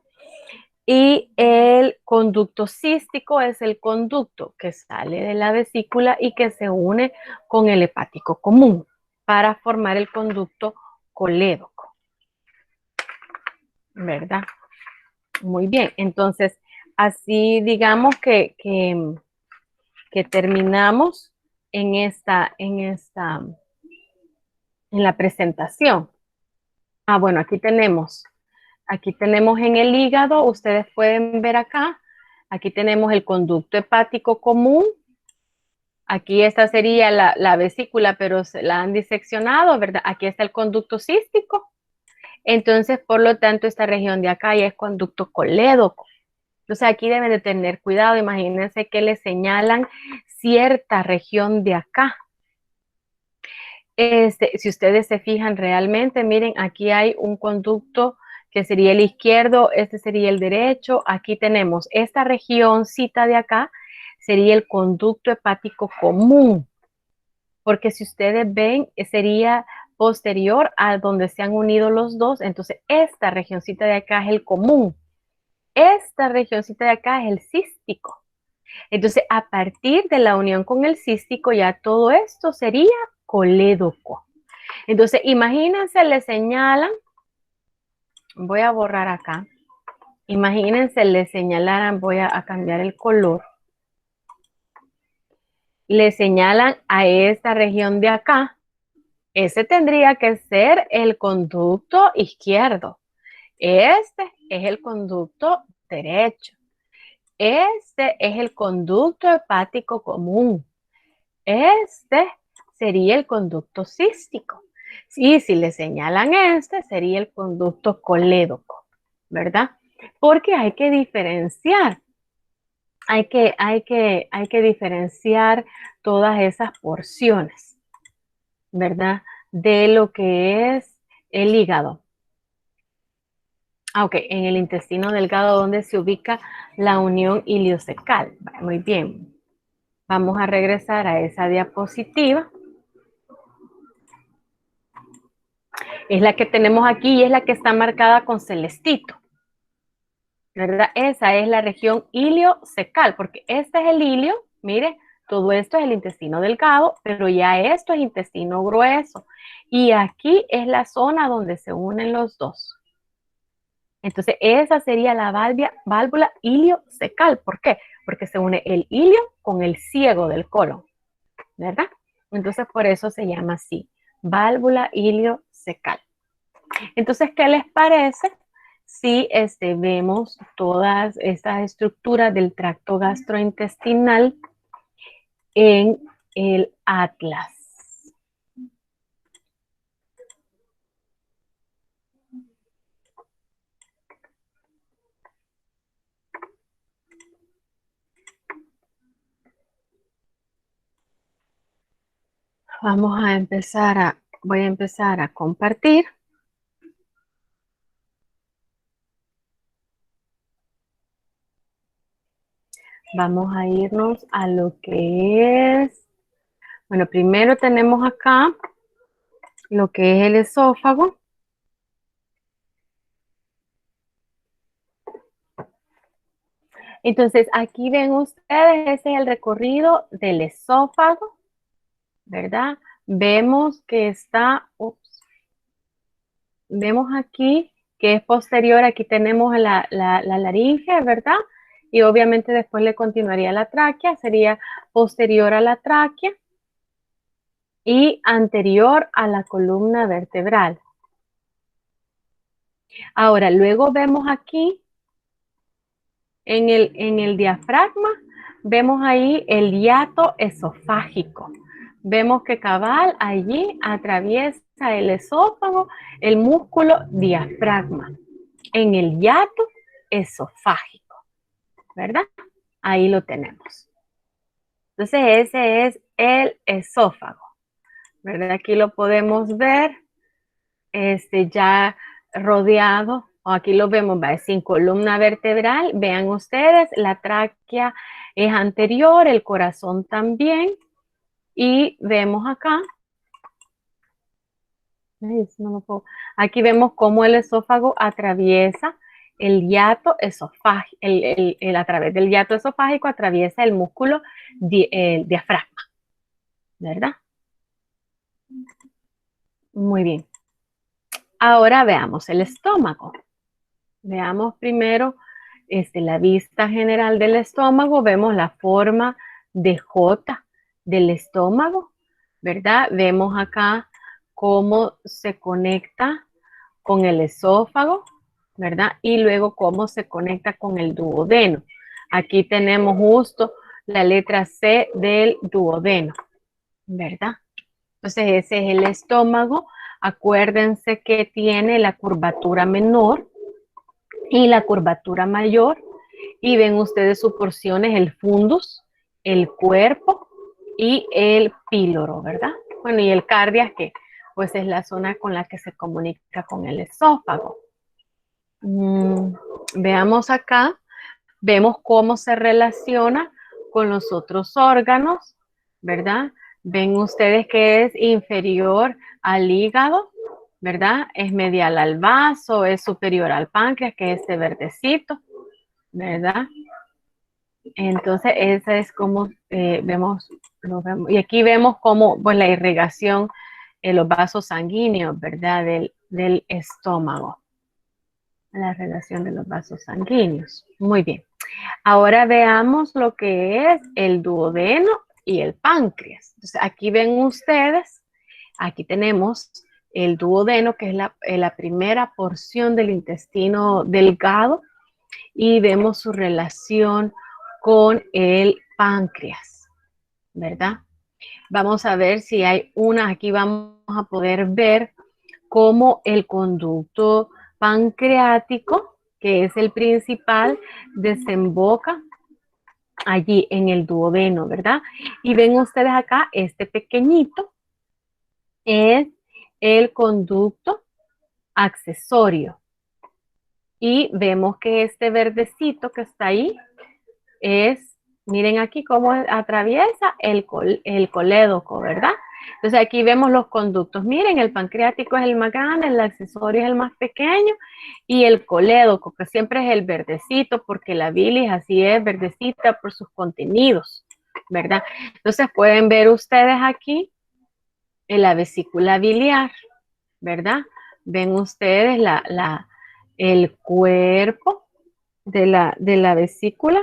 y el conducto cístico es el conducto que sale de la vesícula y que se une con el hepático común para formar el conducto colédoco, ¿verdad? Muy bien, entonces así digamos que terminamos en la presentación. Bueno, aquí tenemos en el hígado, ustedes pueden ver acá, aquí tenemos el conducto hepático común. Aquí esta sería la vesícula, pero se la han diseccionado, ¿verdad? Aquí está el conducto cístico. Entonces, por lo tanto, esta región de acá ya es conducto colédoco. Entonces, aquí deben de tener cuidado. Imagínense que le señalan cierta región de acá. Si ustedes se fijan realmente, miren, aquí hay un conducto que sería el izquierdo, este sería el derecho. Aquí tenemos esta regioncita de acá, sería el conducto hepático común, porque si ustedes ven, sería posterior a donde se han unido los dos. Entonces, esta regioncita de acá es el común. Esta regioncita de acá es el cístico. Entonces, a partir de la unión con el cístico, ya todo esto sería colédoco. Entonces, imagínense, le señalan, voy a borrar acá, imagínense, le señalaran, voy a cambiar el color, le señalan a esta región de acá, Ese tendría que ser el conducto izquierdo. Este es el conducto derecho. Este es el conducto hepático común. Este sería el conducto cístico. Y si le señalan este, sería el conducto colédoco, ¿verdad? Porque hay que diferenciar. Hay que diferenciar todas esas porciones, ¿verdad? De lo que es el hígado. Ok, en el intestino delgado, donde se ubica la unión iliocecal. Muy bien. Vamos a regresar a esa diapositiva. Es la que tenemos aquí y es la que está marcada con celestito, ¿verdad? Esa es la región iliocecal, porque este es el ilio, mire, todo esto es el intestino delgado, pero ya esto es intestino grueso. Y aquí es la zona donde se unen los dos. Entonces, esa sería la válvula iliocecal. ¿Por qué? Porque se une el ilio con el ciego del colon, ¿verdad? Entonces, por eso se llama así, válvula iliocecal. Entonces, ¿qué les parece si vemos todas estas estructuras del tracto gastrointestinal en el atlas? Voy a empezar a compartir. Vamos a irnos a lo que es, bueno, primero tenemos acá lo que es el esófago. Entonces, aquí ven ustedes, ese es el recorrido del esófago, ¿verdad? Vemos que está, vemos aquí que es posterior, aquí tenemos la laringe, ¿verdad? Y obviamente después le continuaría la tráquea, sería posterior a la tráquea y anterior a la columna vertebral. Ahora, luego vemos aquí en el diafragma, vemos ahí el hiato esofágico. Vemos que cabal allí atraviesa el esófago, el músculo diafragma, en el hiato esofágico, ¿verdad? Ahí lo tenemos. Entonces ese es el esófago, ¿verdad? Aquí lo podemos ver, ya rodeado, o aquí lo vemos, va, sin columna vertebral. Vean ustedes, la tráquea es anterior, el corazón también, y vemos acá, aquí vemos cómo el esófago atraviesa el hiato esofágico, a través del hiato esofágico atraviesa el músculo el diafragma, ¿verdad? Muy bien. Ahora veamos el estómago. Veamos primero la vista general del estómago. Vemos la forma de J del estómago, ¿verdad? Vemos acá cómo se conecta con el esófago, ¿verdad? Y luego cómo se conecta con el duodeno. Aquí tenemos justo la letra C del duodeno, ¿verdad? Entonces ese es el estómago. Acuérdense que tiene la curvatura menor y la curvatura mayor. Y ven ustedes sus porciones, el fundus, el cuerpo y el píloro, ¿verdad? Bueno, y el cardias, que pues es la zona con la que se comunica con el esófago. Veamos acá, vemos cómo se relaciona con los otros órganos, ¿verdad? Ven ustedes que es inferior al hígado, ¿verdad? Es medial al vaso, es superior al páncreas, que es este verdecito, ¿verdad? Entonces, esa es como vemos, y aquí vemos cómo, pues, la irrigación en los vasos sanguíneos, ¿verdad? Del estómago. La irrigación de los vasos sanguíneos. Muy bien. Ahora veamos lo que es el duodeno y el páncreas. Entonces, aquí ven ustedes Aquí tenemos el duodeno, que es la primera porción del intestino delgado, y vemos su relación con el páncreas, ¿verdad? Vamos a ver si hay una, aquí vamos a poder ver cómo el conducto pancreático, que es el principal, desemboca allí en el duodeno, ¿verdad? Y ven ustedes acá, este pequeñito es el conducto accesorio. Y vemos que este verdecito que está ahí es, miren aquí cómo atraviesa el colédoco, ¿verdad? Entonces aquí vemos los conductos. Miren, el pancreático es el más grande, el accesorio es el más pequeño y el colédoco, que siempre es el verdecito, porque la bilis así es verdecita por sus contenidos, ¿verdad? Entonces pueden ver ustedes aquí en la vesícula biliar, ¿verdad? Ven ustedes el cuerpo de la vesícula,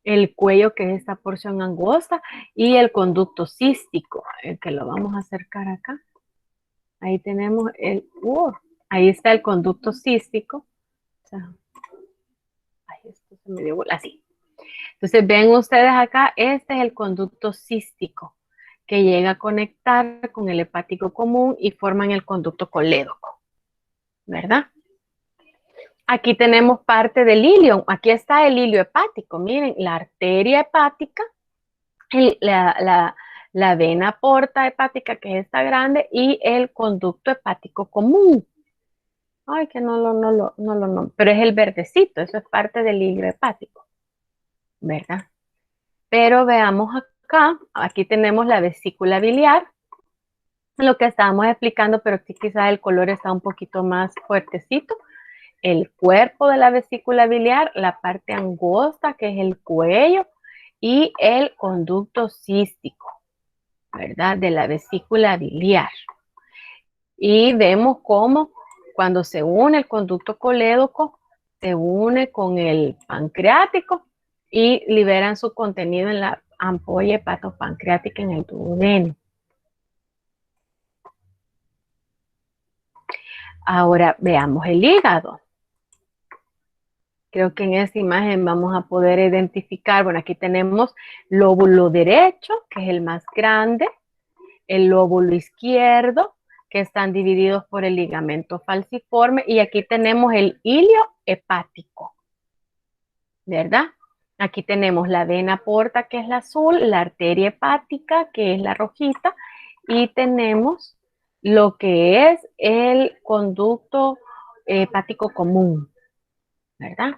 el cuello, que es esta porción angosta, y el conducto cístico, que lo vamos a acercar acá. Ahí tenemos ahí está el conducto cístico. O sea, ay, esto se me dio así. Entonces ven ustedes acá, este es el conducto cístico, que llega a conectar con el hepático común y forman el conducto colédoco, ¿verdad? Aquí tenemos parte del hilio. Aquí está el hilio hepático. Miren, la arteria hepática, la vena porta hepática, que es esta grande, y el conducto hepático común. Ay, que no, pero es el verdecito, eso es parte del hilio hepático, ¿verdad? Pero veamos acá, aquí tenemos la vesícula biliar, lo que estábamos explicando, pero aquí quizás el color está un poquito más fuertecito. El cuerpo de la vesícula biliar, la parte angosta, que es el cuello, y el conducto cístico, ¿verdad? De la vesícula biliar. Y vemos cómo cuando se une el conducto colédoco, se une con el pancreático y liberan su contenido en la ampolla hepatopancreática en el duodeno. Ahora veamos el hígado. Creo que en esta imagen vamos a poder identificar, bueno, aquí tenemos lóbulo derecho, que es el más grande, el lóbulo izquierdo, que están divididos por el ligamento falciforme, y aquí tenemos el hilio hepático, ¿verdad? Aquí tenemos la vena porta, que es la azul, la arteria hepática, que es la rojita, y tenemos lo que es el conducto hepático común, ¿verdad?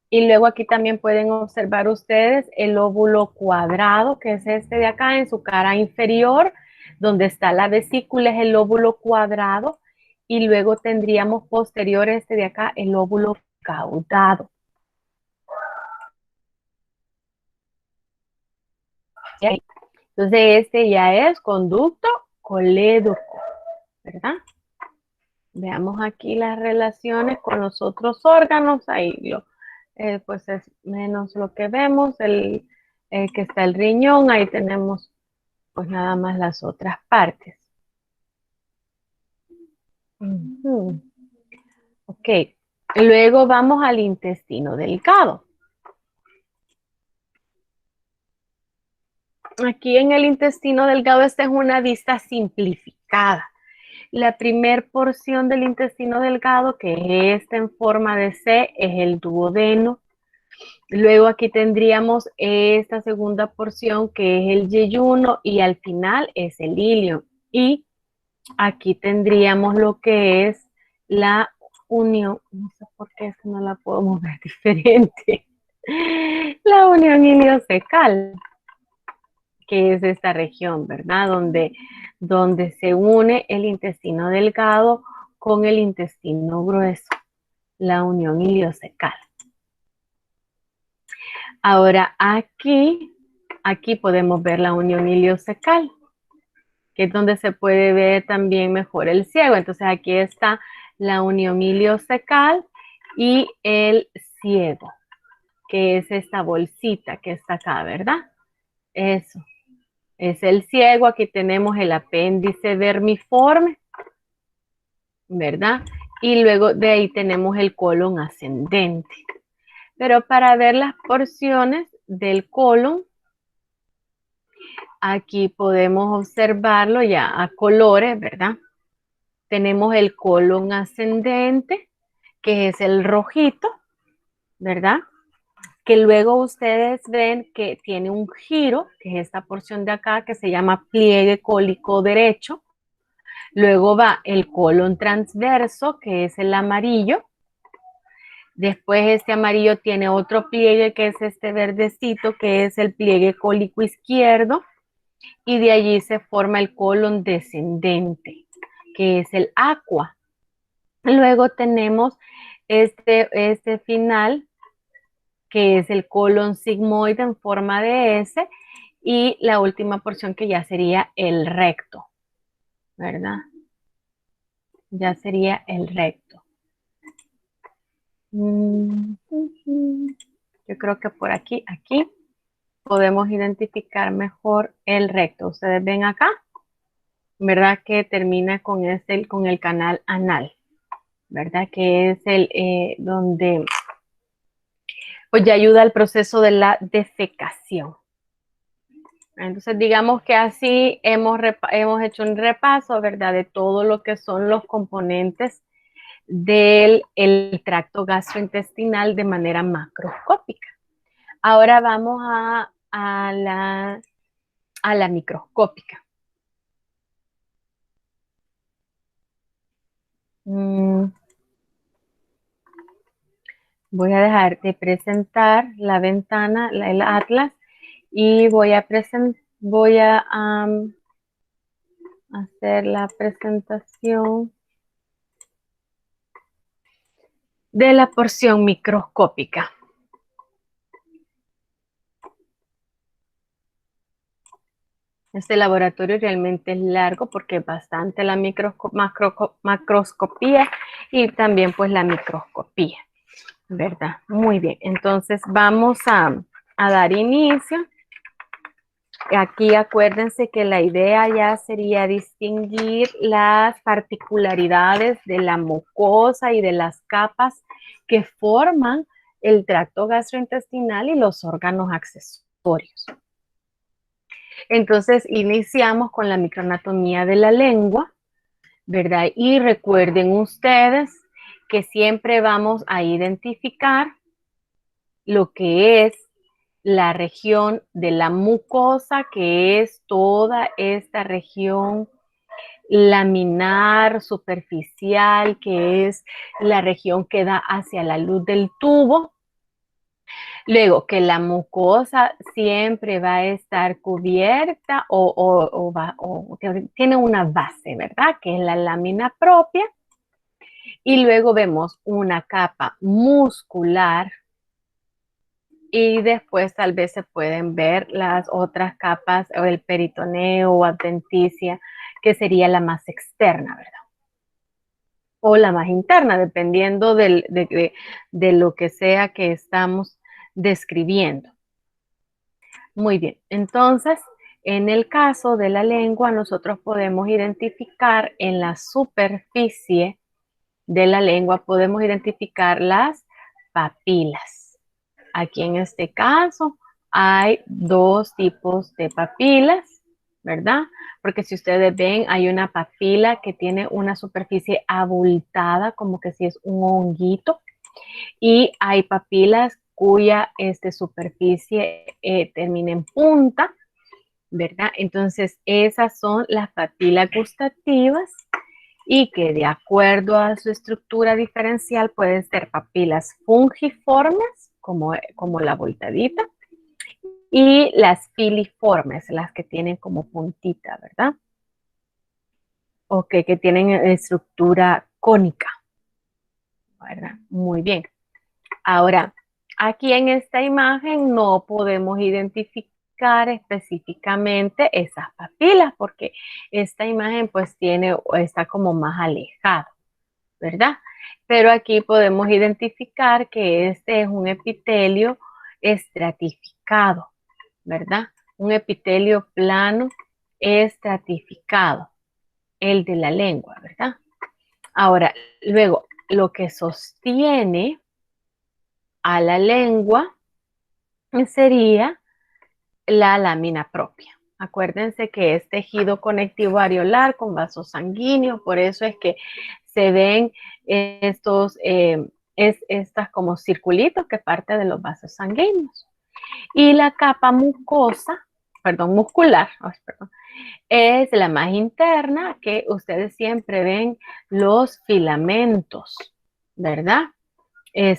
Y luego aquí también pueden observar ustedes el lóbulo cuadrado, que es este de acá en su cara inferior, donde está la vesícula, es el lóbulo cuadrado. Y luego tendríamos posterior este de acá, el lóbulo caudado. Entonces este ya es conducto colédoco, ¿verdad? Veamos aquí las relaciones con los otros órganos. Ahí pues es menos lo que vemos, que está el riñón, ahí tenemos pues nada más las otras partes. Ok, luego vamos al intestino delgado. Aquí en el intestino delgado, esta es una vista simplificada. La primer porción del intestino delgado, que es esta en forma de C, es el duodeno. Luego aquí tendríamos esta segunda porción, que es el yeyuno, y al final es el ilion. Y aquí tendríamos lo que es la unión, no sé por qué es que no la podemos ver diferente, la unión iliocecal, que es esta región, ¿verdad? Donde se une el intestino delgado con el intestino grueso, la unión iliocecal. Ahora aquí podemos ver la unión iliocecal, que es donde se puede ver también mejor el ciego. Entonces aquí está la unión iliocecal y el ciego, que es esta bolsita que está acá, ¿verdad? Eso. es el ciego. Aquí tenemos el apéndice vermiforme, ¿verdad? Y luego de ahí tenemos el colon ascendente. Pero para ver las porciones del colon, aquí podemos observarlo ya a colores, ¿verdad? Tenemos el colon ascendente, que es el rojito, ¿verdad? Que luego ustedes ven que tiene un giro, que es esta porción de acá, que se llama pliegue cólico derecho. Luego va el colon transverso, que es el amarillo. Después este amarillo tiene otro pliegue, que es este verdecito, que es el pliegue cólico izquierdo. Y de allí se forma el colon descendente, que es el aqua. Luego tenemos este final, que es el colon sigmoide en forma de S, y la última porción que ya sería el recto, ¿verdad? Ya sería el recto. Yo creo que por aquí podemos identificar mejor el recto. Ustedes ven acá, ¿verdad? Que termina con el canal anal, ¿verdad? Que es donde pues ya ayuda al proceso de la defecación. Entonces, digamos que así hemos hecho un repaso, ¿verdad? De todo lo que son los componentes del tracto gastrointestinal de manera macroscópica. Ahora vamos a la microscópica. Voy a dejar de presentar la ventana, el atlas, y voy a hacer la presentación de la porción microscópica. Este laboratorio realmente es largo porque es bastante la macroscopía y también pues la microscopía, ¿verdad? Muy bien, entonces vamos a dar inicio. Aquí acuérdense que la idea ya sería distinguir las particularidades de la mucosa y de las capas que forman el tracto gastrointestinal y los órganos accesorios. Entonces iniciamos con la microanatomía de la lengua, ¿verdad? Y recuerden ustedes que siempre vamos a identificar lo que es la región de la mucosa, que es toda esta región laminar, superficial, que es la región que da hacia la luz del tubo. Luego, que la mucosa siempre va a estar cubierta o tiene una base, ¿verdad? Que es la lámina propia. Y luego vemos una capa muscular y después tal vez se pueden ver las otras capas o el peritoneo o adventicia, que sería la más externa, ¿verdad? O la más interna, dependiendo de lo que sea que estamos describiendo. Muy bien, entonces, en el caso de la lengua, nosotros podemos identificar en la superficie de la lengua, podemos identificar las papilas. Aquí en este caso hay dos tipos de papilas, ¿verdad? Porque si ustedes ven, hay una papila que tiene una superficie abultada, como que si es un honguito, y hay papilas cuya superficie termina en punta, ¿verdad? Entonces, esas son las papilas gustativas y que de acuerdo a su estructura diferencial pueden ser papilas fungiformes, como la voltadita, y las filiformes, las que tienen como puntita, ¿verdad? Ok, que tienen estructura cónica, ¿verdad? Muy bien. Ahora, aquí en esta imagen no podemos identificar específicamente esas papilas porque esta imagen pues está como más alejada, ¿verdad? Pero aquí podemos identificar que este es un epitelio estratificado, ¿verdad? un epitelio plano estratificado, el de la lengua, ¿verdad? Ahora, luego, lo que sostiene a la lengua sería la lámina propia. Acuérdense que es tejido conectivo areolar con vasos sanguíneos, por eso es que se ven estos, estas como circulitos que parten de los vasos sanguíneos. Y la capa mucosa, perdón, muscular, perdón, es la más interna, que ustedes siempre ven los filamentos, ¿verdad?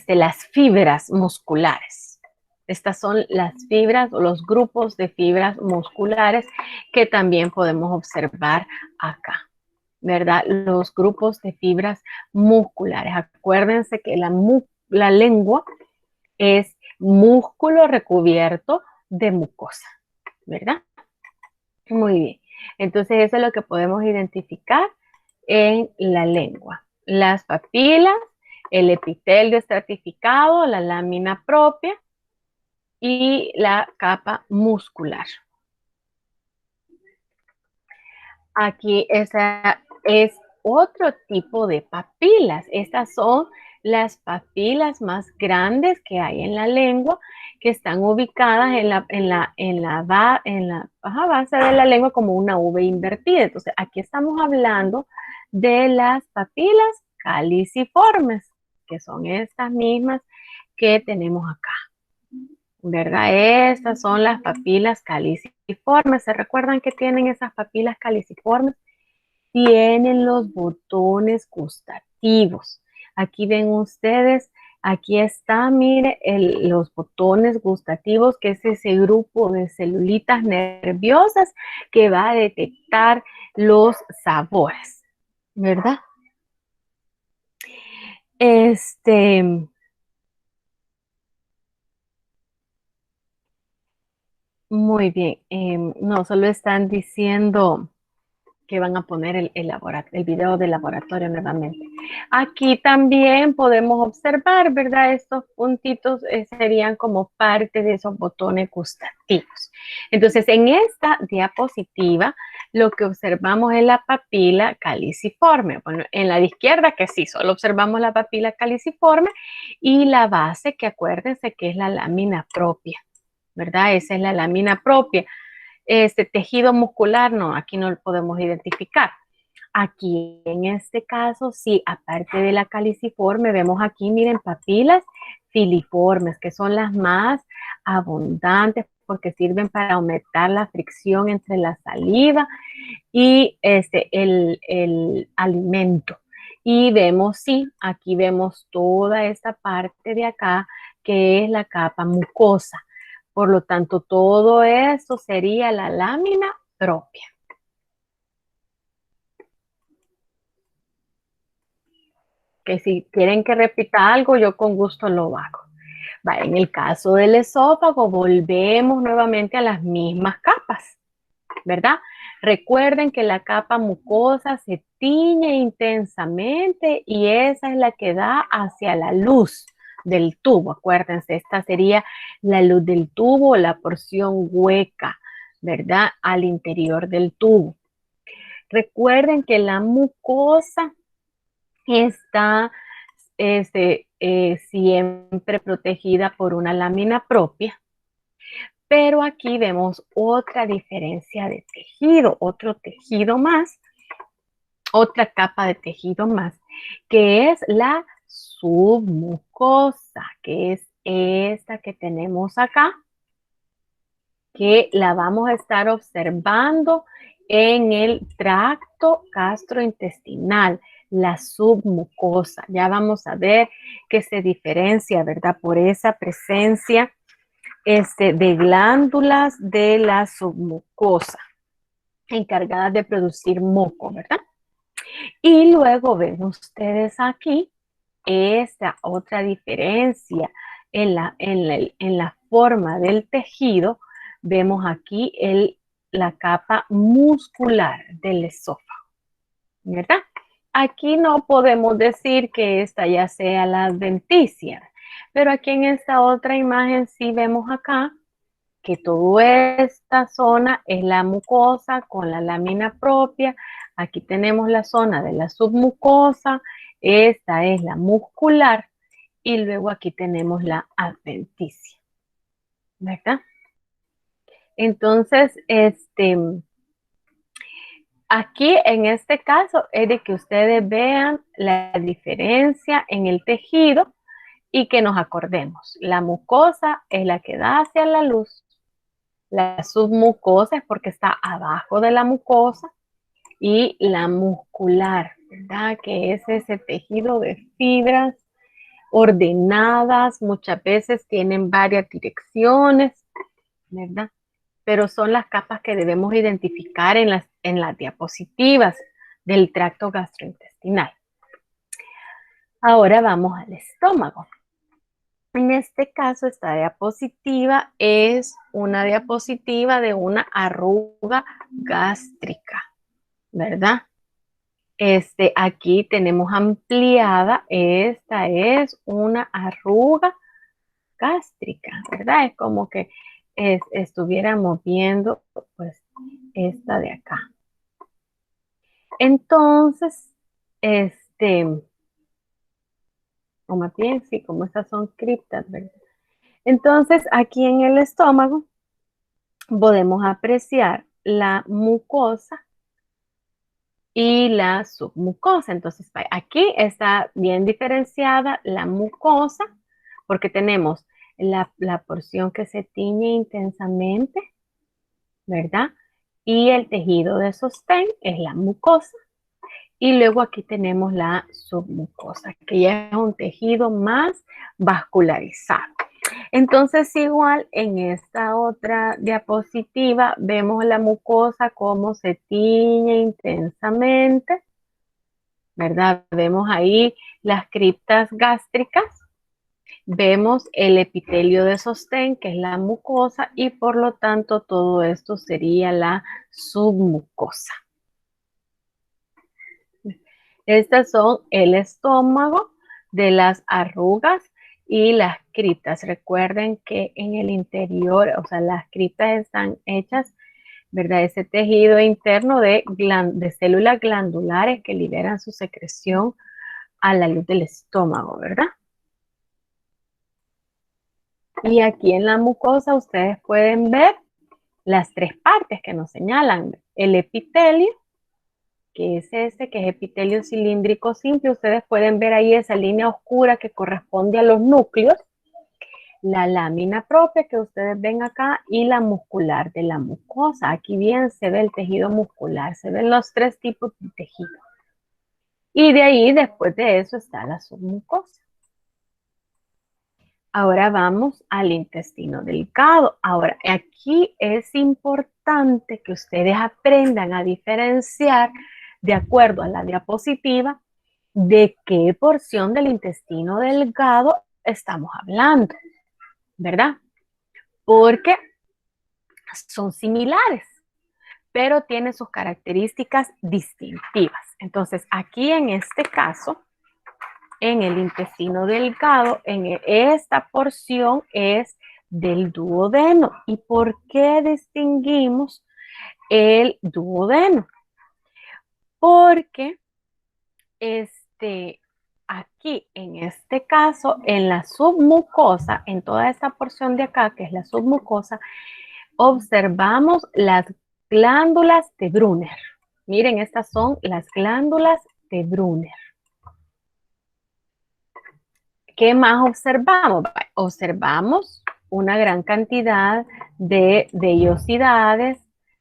Las fibras musculares. Estas son las fibras o los grupos de fibras musculares que también podemos observar acá, ¿verdad? Los grupos de fibras musculares. Acuérdense que la lengua es músculo recubierto de mucosa, ¿verdad? Muy bien. Entonces eso es lo que podemos identificar en la lengua. Las papilas, el epitelio estratificado, la lámina propia y la capa muscular. Aquí esa es otro tipo de papilas. Estas son las papilas más grandes que hay en la lengua, que están ubicadas en la base de la lengua como una V invertida. Entonces, aquí estamos hablando de las papilas caliciformes, que son estas mismas que tenemos acá, ¿verdad? Estas son las papilas caliciformes. ¿Se recuerdan que tienen esas papilas caliciformes? Tienen los botones gustativos. Aquí ven ustedes, aquí está, mire, los botones gustativos, que es ese grupo de celulitas nerviosas que va a detectar los sabores, ¿verdad? Muy bien. No, solo están diciendo que van a poner el video del laboratorio nuevamente. Aquí también podemos observar, ¿verdad? Estos puntitos serían como parte de esos botones gustativos. Entonces, en esta diapositiva, lo que observamos es la papila caliciforme. Bueno, en la de izquierda, que sí, solo observamos la papila caliciforme y la base, que acuérdense que es la lámina propia, ¿verdad? Esa es la lámina propia. Este tejido muscular, no, aquí no lo podemos identificar. Aquí en este caso, sí, aparte de la caliciforme, vemos aquí, miren, papilas filiformes, que son las más abundantes porque sirven para aumentar la fricción entre la saliva y el alimento. Y vemos, sí, aquí vemos toda esta parte de acá, que es la capa mucosa. Por lo tanto, todo eso sería la lámina propia. Que si quieren que repita algo, yo con gusto lo hago. Va, en el caso del esófago, volvemos nuevamente a las mismas capas, ¿verdad? Recuerden que la capa mucosa se tiñe intensamente y esa es la que da hacia la luz del tubo. Acuérdense, esta sería la luz del tubo, la porción hueca, ¿verdad? Al interior del tubo. Recuerden que la mucosa está siempre protegida por una lámina propia, pero aquí vemos otra diferencia de tejido, otro tejido más, otra capa de tejido más, que es la submucosa, que es esta que tenemos acá, que la vamos a estar observando en el tracto gastrointestinal, la submucosa. Ya vamos a ver que se diferencia, ¿verdad? Por esa presencia de glándulas de la submucosa encargadas de producir moco, ¿verdad? Y luego ven ustedes aquí esta otra diferencia en la forma del tejido. Vemos aquí la capa muscular del esófago, ¿verdad? Aquí no podemos decir que esta ya sea la adventicia, pero aquí en esta otra imagen sí vemos acá que toda esta zona es la mucosa con la lámina propia. Aquí tenemos la zona de la submucosa, esta es la muscular y luego aquí tenemos la adventicia, ¿verdad? Entonces, aquí en este caso es de que ustedes vean la diferencia en el tejido y que nos acordemos. La mucosa es la que da hacia la luz, la submucosa es porque está abajo de la mucosa y la muscular, ¿verdad? Que es ese tejido de fibras ordenadas, muchas veces tienen varias direcciones, ¿verdad? Pero son las capas que debemos identificar en las diapositivas del tracto gastrointestinal. Ahora vamos al estómago. En este caso, esta diapositiva es una diapositiva de una arruga gástrica, ¿verdad? Aquí tenemos ampliada, esta es una arruga gástrica, ¿verdad? Es como que estuviéramos viendo, pues, esta de acá. Entonces, o más bien, sí, como estas son criptas, ¿verdad? Entonces, aquí en el estómago podemos apreciar la mucosa y la submucosa. Entonces, aquí está bien diferenciada la mucosa, porque tenemos la porción que se tiñe intensamente, ¿verdad? Y el tejido de sostén es la mucosa. Y luego aquí tenemos la submucosa, que ya es un tejido más vascularizado. Entonces, igual en esta otra diapositiva vemos la mucosa cómo se tiñe intensamente, ¿verdad? Vemos ahí las criptas gástricas, vemos el epitelio de sostén, que es la mucosa, y por lo tanto todo esto sería la submucosa. Estas son el estómago de las arrugas y las criptas. Recuerden que en el interior, o sea, las criptas están hechas, ¿verdad? Ese tejido interno de células glandulares que liberan su secreción a la luz del estómago, ¿verdad? Y aquí en la mucosa ustedes pueden ver las tres partes que nos señalan. El epitelio, que es este, que es epitelio cilíndrico simple. Ustedes pueden ver ahí esa línea oscura que corresponde a los núcleos, la lámina propia que ustedes ven acá y la muscular de la mucosa. Aquí bien se ve el tejido muscular, se ven los tres tipos de tejido. Y de ahí, después de eso, está la submucosa. Ahora vamos al intestino delgado. Ahora, aquí es importante que ustedes aprendan a diferenciar, de acuerdo a la diapositiva, de qué porción del intestino delgado estamos hablando, ¿verdad? Porque son similares, pero tienen sus características distintivas. Entonces, aquí en este caso, en el intestino delgado, en esta porción es del duodeno. ¿Y por qué distinguimos el duodeno? Porque aquí, en este caso, en la submucosa, en toda esta porción de acá, que es la submucosa, observamos las glándulas de Brunner. Miren, estas son las glándulas de Brunner. ¿Qué más observamos? Observamos una gran cantidad de vellosidades,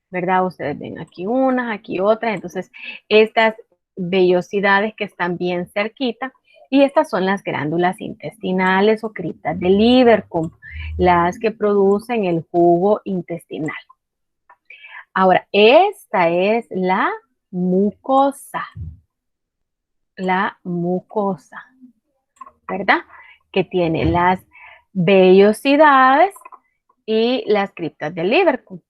¿verdad? Ustedes ven aquí unas, aquí otras. Entonces, estas vellosidades que están bien cerquita, y estas son las glándulas intestinales o criptas de Lieberkühn, las que producen el jugo intestinal. Ahora, esta es la mucosa. La mucosa, ¿verdad? Que tiene las vellosidades y las criptas de Lieberkühn.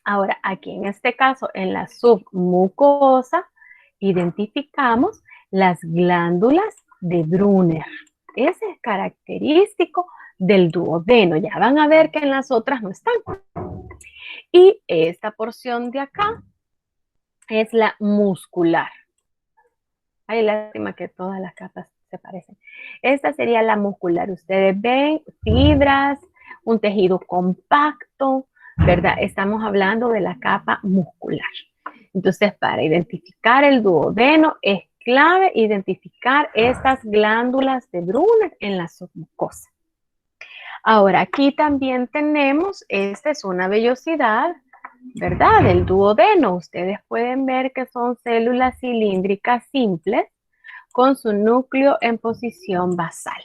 Ahora, aquí en este caso, en la submucosa, identificamos las glándulas de Brunner. Ese es característico del duodeno. Ya van a ver que en las otras no están. Y esta porción de acá es la muscular. Ay, lástima que todas las capas se parecen. Esta sería la muscular. Ustedes ven fibras, un tejido compacto, ¿verdad? Estamos hablando de la capa muscular. Entonces, para identificar el duodeno es clave identificar estas glándulas de Brunner en la submucosa. Ahora, aquí también tenemos, esta es una vellosidad, ¿verdad? Del duodeno. Ustedes pueden ver que son células cilíndricas simples con su núcleo en posición basal.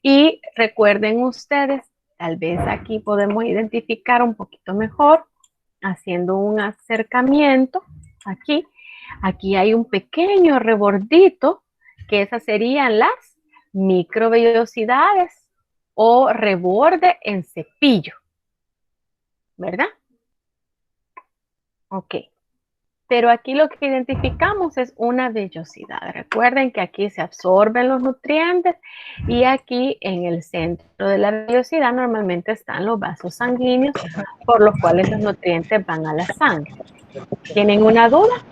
Y recuerden ustedes, tal vez aquí podemos identificar un poquito mejor, haciendo un acercamiento. Aquí hay un pequeño rebordito, que esas serían las microvellosidades o reborde en cepillo, ¿verdad? Ok. Pero aquí lo que identificamos es una vellosidad. Recuerden que aquí se absorben los nutrientes y aquí en el centro de la vellosidad normalmente están los vasos sanguíneos por los cuales los nutrientes van a la sangre. ¿Tienen una duda?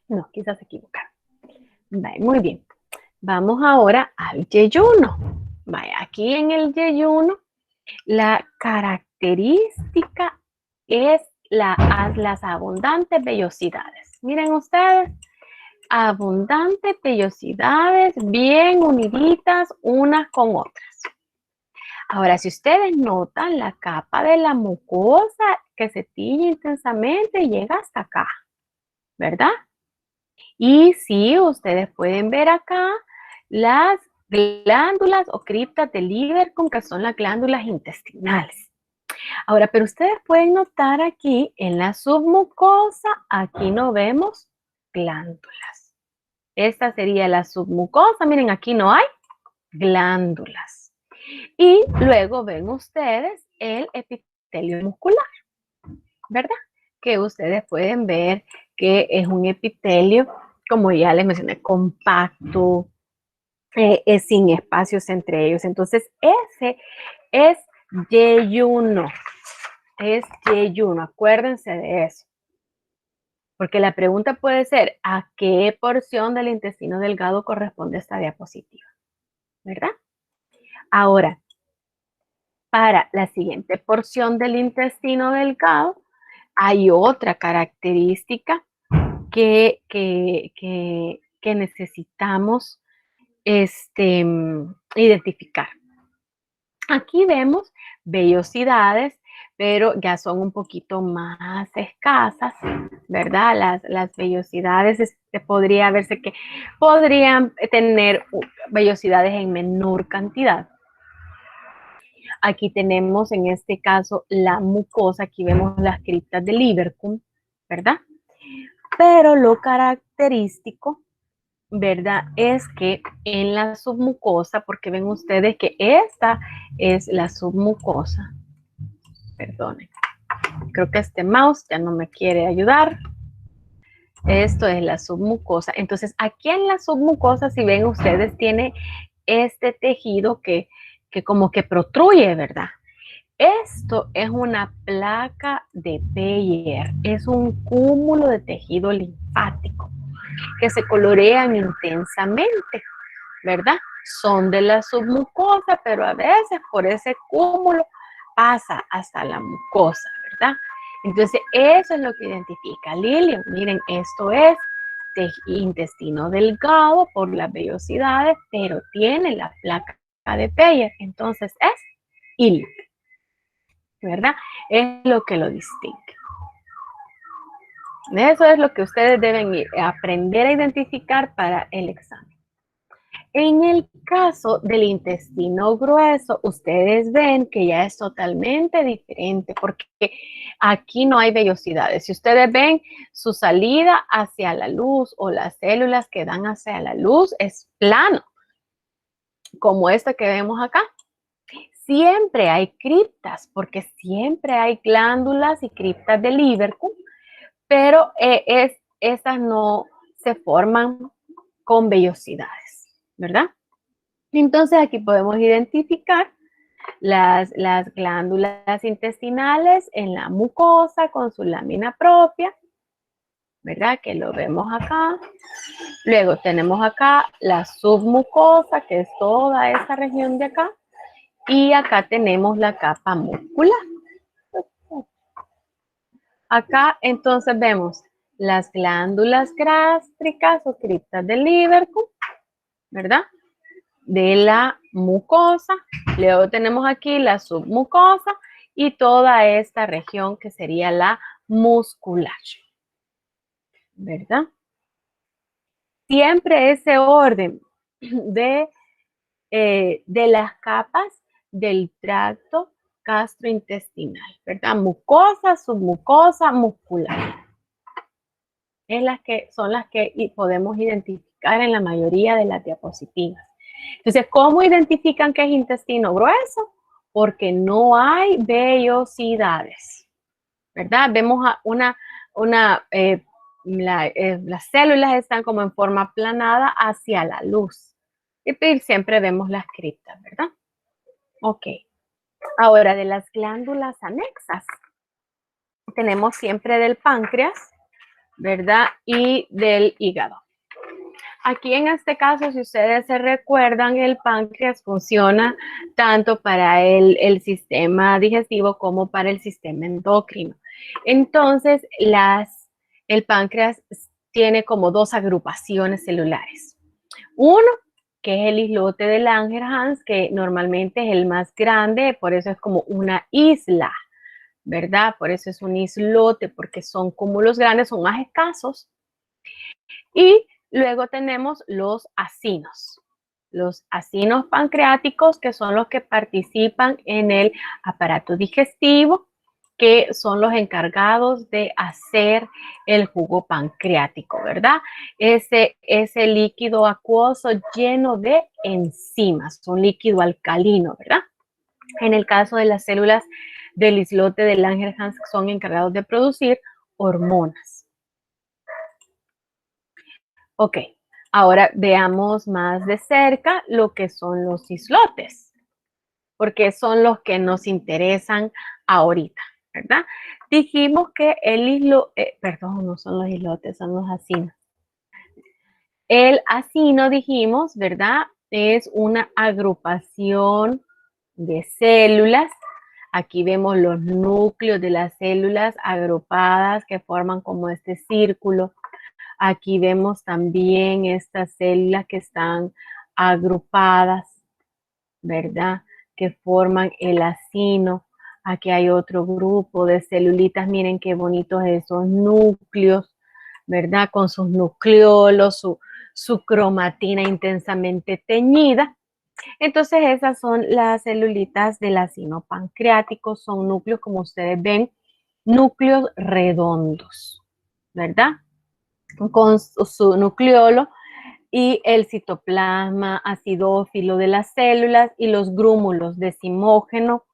No, quizás se equivocaron. Muy bien. Vamos ahora al yeyuno. Aquí en el yeyuno la característica es las abundantes vellosidades. Miren ustedes, abundantes vellosidades bien uniditas unas con otras. Ahora, si ustedes notan, la capa de la mucosa que se tiñe intensamente llega hasta acá, ¿verdad? Y sí, ustedes pueden ver acá las glándulas o criptas del Lieberkühn, que son las glándulas intestinales. Ahora, pero ustedes pueden notar aquí en la submucosa, aquí no vemos glándulas. Esta sería la submucosa. Miren, aquí no hay glándulas. Y luego ven ustedes el epitelio muscular, ¿verdad? Que ustedes pueden ver que es un epitelio, como ya les mencioné, compacto, sin espacios entre ellos. Entonces, ese es yeyuno. Es yeyuno, acuérdense de eso. Porque la pregunta puede ser, ¿a qué porción del intestino delgado corresponde esta diapositiva? ¿Verdad? Ahora, para la siguiente porción del intestino delgado, hay otra característica que necesitamos identificar. Aquí vemos vellosidades, pero ya son un poquito más escasas, ¿verdad? Las vellosidades podría verse que podrían tener vellosidades en menor cantidad. Aquí tenemos en este caso la mucosa, aquí vemos las criptas de Lieberkühn, ¿verdad? Pero lo característico, ¿verdad? Es que en la submucosa, porque ven ustedes que esta es la submucosa. Perdonen. Creo que este mouse ya no me quiere ayudar. Esto es la submucosa. Entonces, aquí en la submucosa, si ven ustedes, tiene este tejido que como que protruye, ¿verdad? Esto es una placa de Peyer. Es un cúmulo de tejido linfático que se colorean intensamente, ¿verdad? Son de la submucosa, pero a veces por ese cúmulo pasa hasta la mucosa, ¿verdad? Entonces, eso es lo que identifica Lilian. Miren, esto es intestino delgado por las vellosidades, pero tiene la placa de Peyer. Entonces, es IL, ¿verdad? Es lo que lo distingue. Eso es lo que ustedes deben aprender a identificar para el examen. En el caso del intestino grueso, ustedes ven que ya es totalmente diferente porque aquí no hay vellosidades. Si ustedes ven su salida hacia la luz o las células que dan hacia la luz es plano, como esta que vemos acá. Siempre hay criptas porque siempre hay glándulas y criptas de Lieberkühn, pero estas no se forman con vellosidades, ¿verdad? Entonces aquí podemos identificar las glándulas intestinales en la mucosa con su lámina propia, ¿verdad? Que lo vemos acá. Luego tenemos acá la submucosa, que es toda esta región de acá. Y acá tenemos la capa muscular. Acá entonces vemos las glándulas gástricas o criptas del Lieberkühn, ¿verdad? De la mucosa. Luego tenemos aquí la submucosa y toda esta región que sería la muscular, ¿verdad? Siempre ese orden de las capas del tracto gastrointestinal, ¿verdad? Mucosa, submucosa, muscular. Son las que podemos identificar en la mayoría de las diapositivas. Entonces, ¿cómo identifican que es intestino grueso? Porque no hay vellosidades, ¿verdad? Vemos las células están como en forma aplanada hacia la luz. Y siempre vemos las criptas, ¿verdad? Ok. Ahora, de las glándulas anexas, tenemos siempre del páncreas, ¿verdad? Y del hígado. Aquí en este caso, si ustedes se recuerdan, el páncreas funciona tanto para el sistema digestivo como para el sistema endocrino. Entonces, el páncreas tiene como dos agrupaciones celulares. Uno, que es el islote de Langerhans, que normalmente es el más grande, por eso es como una isla, ¿verdad? Por eso es un islote, porque son cúmulos grandes, son más escasos. Y luego tenemos los acinos pancreáticos, que son los que participan en el aparato digestivo, que son los encargados de hacer el jugo pancreático, ¿verdad? Ese líquido acuoso lleno de enzimas, un líquido alcalino, ¿verdad? En el caso de las células del islote de Langerhans, son encargados de producir hormonas. Ok, ahora veamos más de cerca lo que son los islotes, porque son los que nos interesan ahorita, ¿verdad? Dijimos que no son los islotes, son los acinos. El acino, dijimos, ¿verdad? Es una agrupación de células. Aquí vemos los núcleos de las células agrupadas que forman como este círculo. Aquí vemos también estas células que están agrupadas, ¿verdad? Que forman el acino. Aquí hay otro grupo de celulitas. Miren qué bonitos esos núcleos, ¿verdad? Con sus nucleolos, su cromatina intensamente teñida. Entonces esas son las celulitas del acino pancreático. Son núcleos, como ustedes ven, núcleos redondos, ¿verdad? Con su nucleolo y el citoplasma acidófilo de las células y los grúmulos decimógeno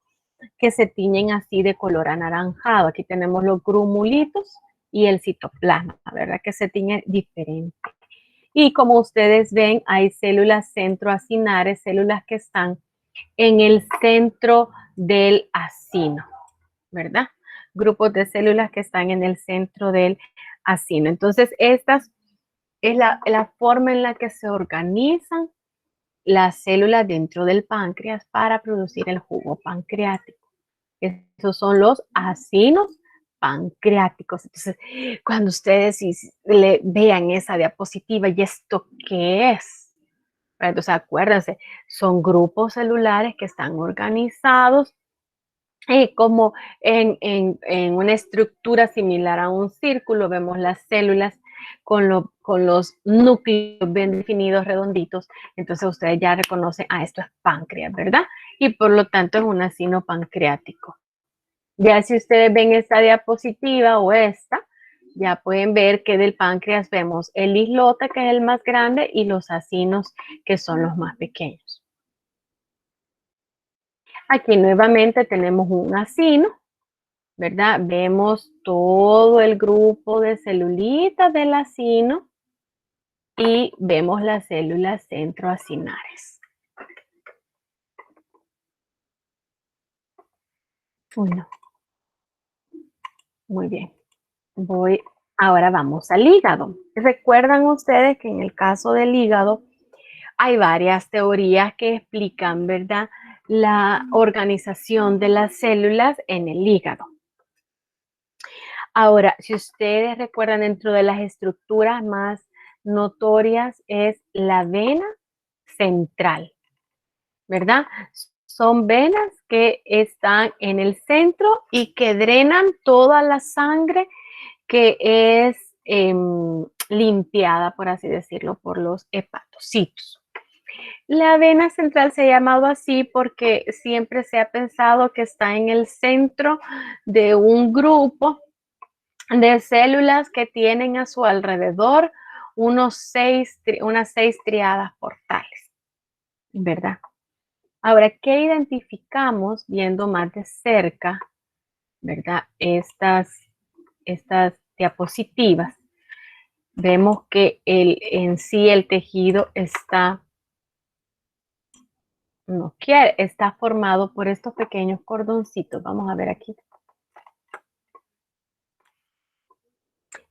que se tiñen así de color anaranjado. Aquí tenemos los grumulitos y el citoplasma, ¿verdad? Que se tiñe diferente. Y como ustedes ven, hay células centroacinares, células que están en el centro del acino, ¿verdad? Grupos de células que están en el centro del acino. Entonces, estas es la forma en la que se organizan las células dentro del páncreas para producir el jugo pancreático. Esos son los acinos pancreáticos. Entonces, cuando ustedes vean esa diapositiva, ¿y esto qué es? Entonces, acuérdense, son grupos celulares que están organizados como en una estructura similar a un círculo. Vemos las células con los núcleos bien definidos, redonditos. Entonces ustedes ya reconocen, esto es páncreas, ¿verdad? Y por lo tanto es un acino pancreático. Ya si ustedes ven esta diapositiva o esta, ya pueden ver que del páncreas vemos el islote, que es el más grande, y los acinos, que son los más pequeños. Aquí nuevamente tenemos un acino, ¿verdad? Vemos todo el grupo de celulitas del acino y vemos las células centroacinares. 1. Muy bien. Ahora vamos al hígado. Recuerdan ustedes que en el caso del hígado hay varias teorías que explican, ¿verdad?, la organización de las células en el hígado. Ahora, si ustedes recuerdan, dentro de las estructuras más notorias es la vena central, ¿verdad? Son venas que están en el centro y que drenan toda la sangre que es limpiada, por así decirlo, por los hepatocitos. La vena central se ha llamado así porque siempre se ha pensado que está en el centro de un grupo de células que tienen a su alrededor unas 6 triadas portales, ¿verdad? Ahora, ¿qué identificamos viendo más de cerca, ¿verdad? Estas diapositivas? Vemos que en sí el tejido está formado por estos pequeños cordoncitos. Vamos a ver aquí.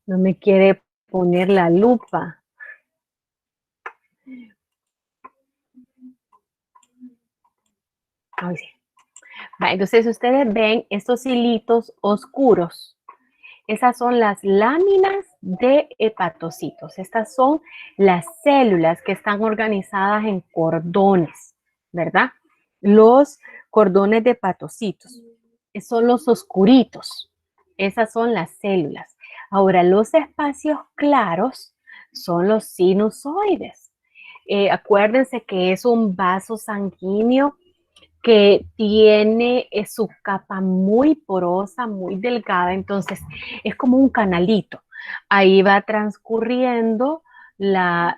No me quiere poner la lupa. Ay, sí. Entonces ustedes ven estos hilitos oscuros. Esas son las láminas de hepatocitos. Estas son las células que están organizadas en cordones, ¿verdad? Los cordones de hepatocitos. Son los oscuritos. Esas son las células. Ahora, los espacios claros son los sinusoides. Acuérdense que es un vaso sanguíneo que tiene su capa muy porosa, muy delgada, entonces es como un canalito. Ahí va transcurriendo la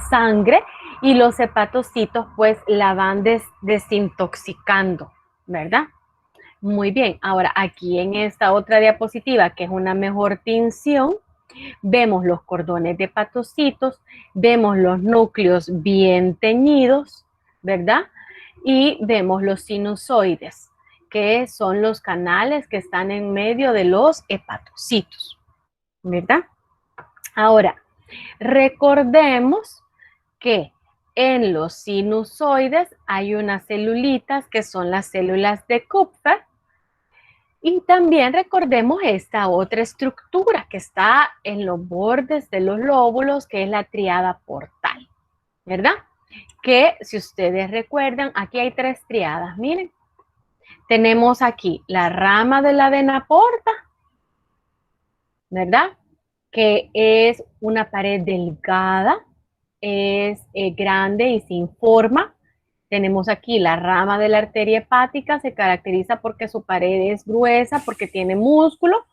sangre y los hepatocitos pues la van desintoxicando, ¿verdad? Muy bien, ahora aquí en esta otra diapositiva, que es una mejor tinción, vemos los cordones de hepatocitos, vemos los núcleos bien teñidos, ¿verdad? Y vemos los sinusoides, que son los canales que están en medio de los hepatocitos, ¿verdad? Ahora, recordemos que en los sinusoides hay unas celulitas que son las células de Kupffer. Y también recordemos esta otra estructura que está en los bordes de los lóbulos, que es la triada portal, ¿verdad? Que si ustedes recuerdan, aquí hay 3 triadas, miren. Tenemos aquí la rama de la vena porta, ¿verdad? Que es una pared delgada, es grande y sin forma. Tenemos aquí la rama de la arteria hepática, se caracteriza porque su pared es gruesa, porque tiene músculo,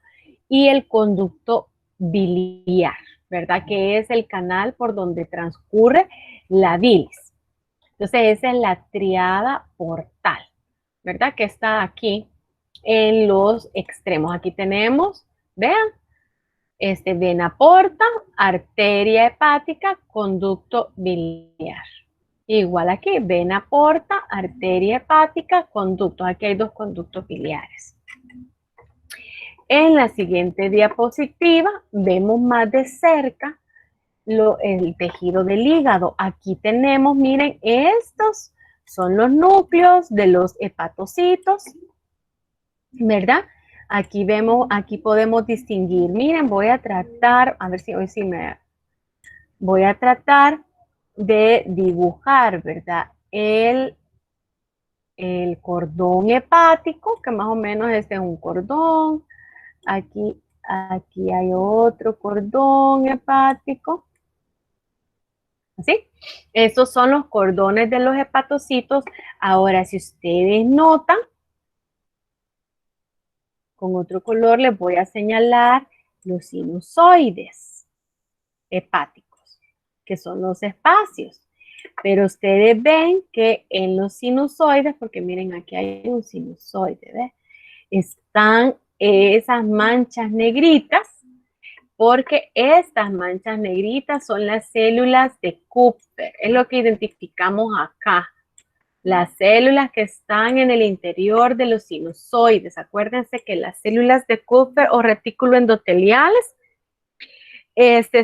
y el conducto biliar, ¿verdad? Que es el canal por donde transcurre la bilis. Entonces, esa es la triada portal, ¿verdad? Que está aquí en los extremos. Aquí tenemos, vean, vena porta, arteria hepática, conducto biliar. Igual aquí, vena porta, arteria hepática, conductos. Aquí hay 2 conductos biliares. En la siguiente diapositiva vemos más de cerca el tejido del hígado. Aquí tenemos, miren, estos son los núcleos de los hepatocitos, ¿verdad? Aquí vemos, aquí podemos distinguir. Miren, voy a tratar, a ver si hoy sí me... Voy a tratar de dibujar, ¿verdad? El cordón hepático, que más o menos este es un cordón. Aquí hay otro cordón hepático. ¿Sí? Estos son los cordones de los hepatocitos. Ahora, si ustedes notan, con otro color les voy a señalar los sinusoides hepáticos, que son los espacios. Pero ustedes ven que en los sinusoides, porque miren, aquí hay un sinusoide, ¿ves? Están esas manchas negritas, porque estas manchas negritas son las células de Kupffer, es lo que identificamos acá, Las células que están en el interior de los sinusoides. Acuérdense que las células de Kupffer o retículo endoteliales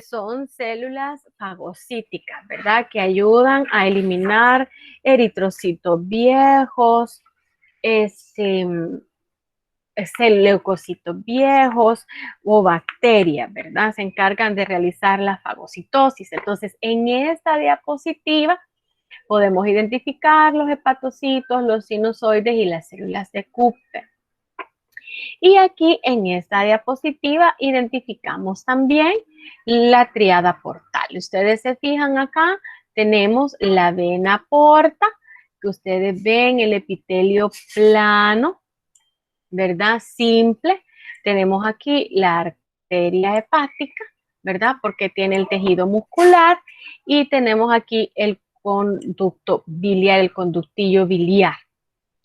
son células fagocíticas, ¿verdad? Que ayudan a eliminar eritrocitos viejos, leucocitos viejos o bacterias, ¿verdad? Se encargan de realizar la fagocitosis. Entonces, en esta diapositiva podemos identificar los hepatocitos, los sinusoides y las células de Kupffer. Y aquí en esta diapositiva identificamos también la triada portal. Ustedes se fijan acá, tenemos la vena porta, que ustedes ven el epitelio plano, ¿verdad? Simple. Tenemos aquí la arteria hepática, ¿verdad? Porque tiene el tejido muscular. Y tenemos aquí el conducto biliar, el conductillo biliar,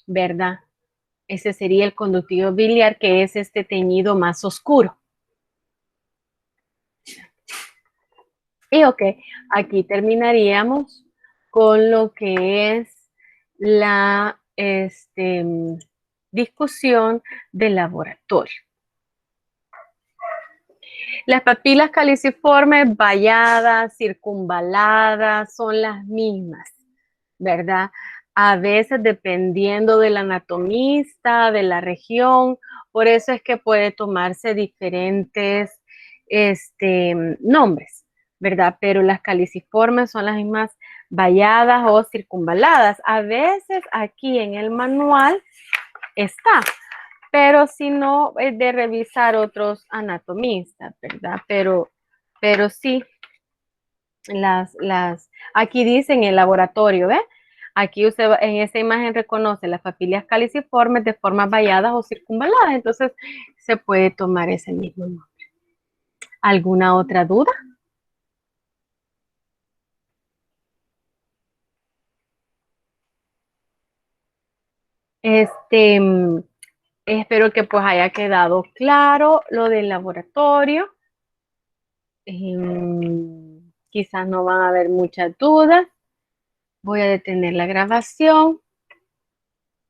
¿verdad? Ese sería el conductivo biliar, que es este teñido más oscuro. Y ok, aquí terminaríamos con lo que es la discusión del laboratorio. Las papilas caliciformes, valladas, circunvaladas, son las mismas, ¿verdad? A veces dependiendo del anatomista, de la región, por eso es que puede tomarse diferentes nombres, ¿verdad? Pero las caliciformes son las mismas valladas o circunvaladas. A veces aquí en el manual está, pero si no, es de revisar otros anatomistas, ¿verdad? Pero sí, aquí dicen el laboratorio, ¿ve? Aquí usted en esta imagen reconoce las papilias caliciformes de formas valladas o circunvaladas, entonces se puede tomar ese mismo nombre. ¿Alguna otra duda? Espero que pues haya quedado claro lo del laboratorio. Quizás no van a haber muchas dudas. Voy a detener la grabación.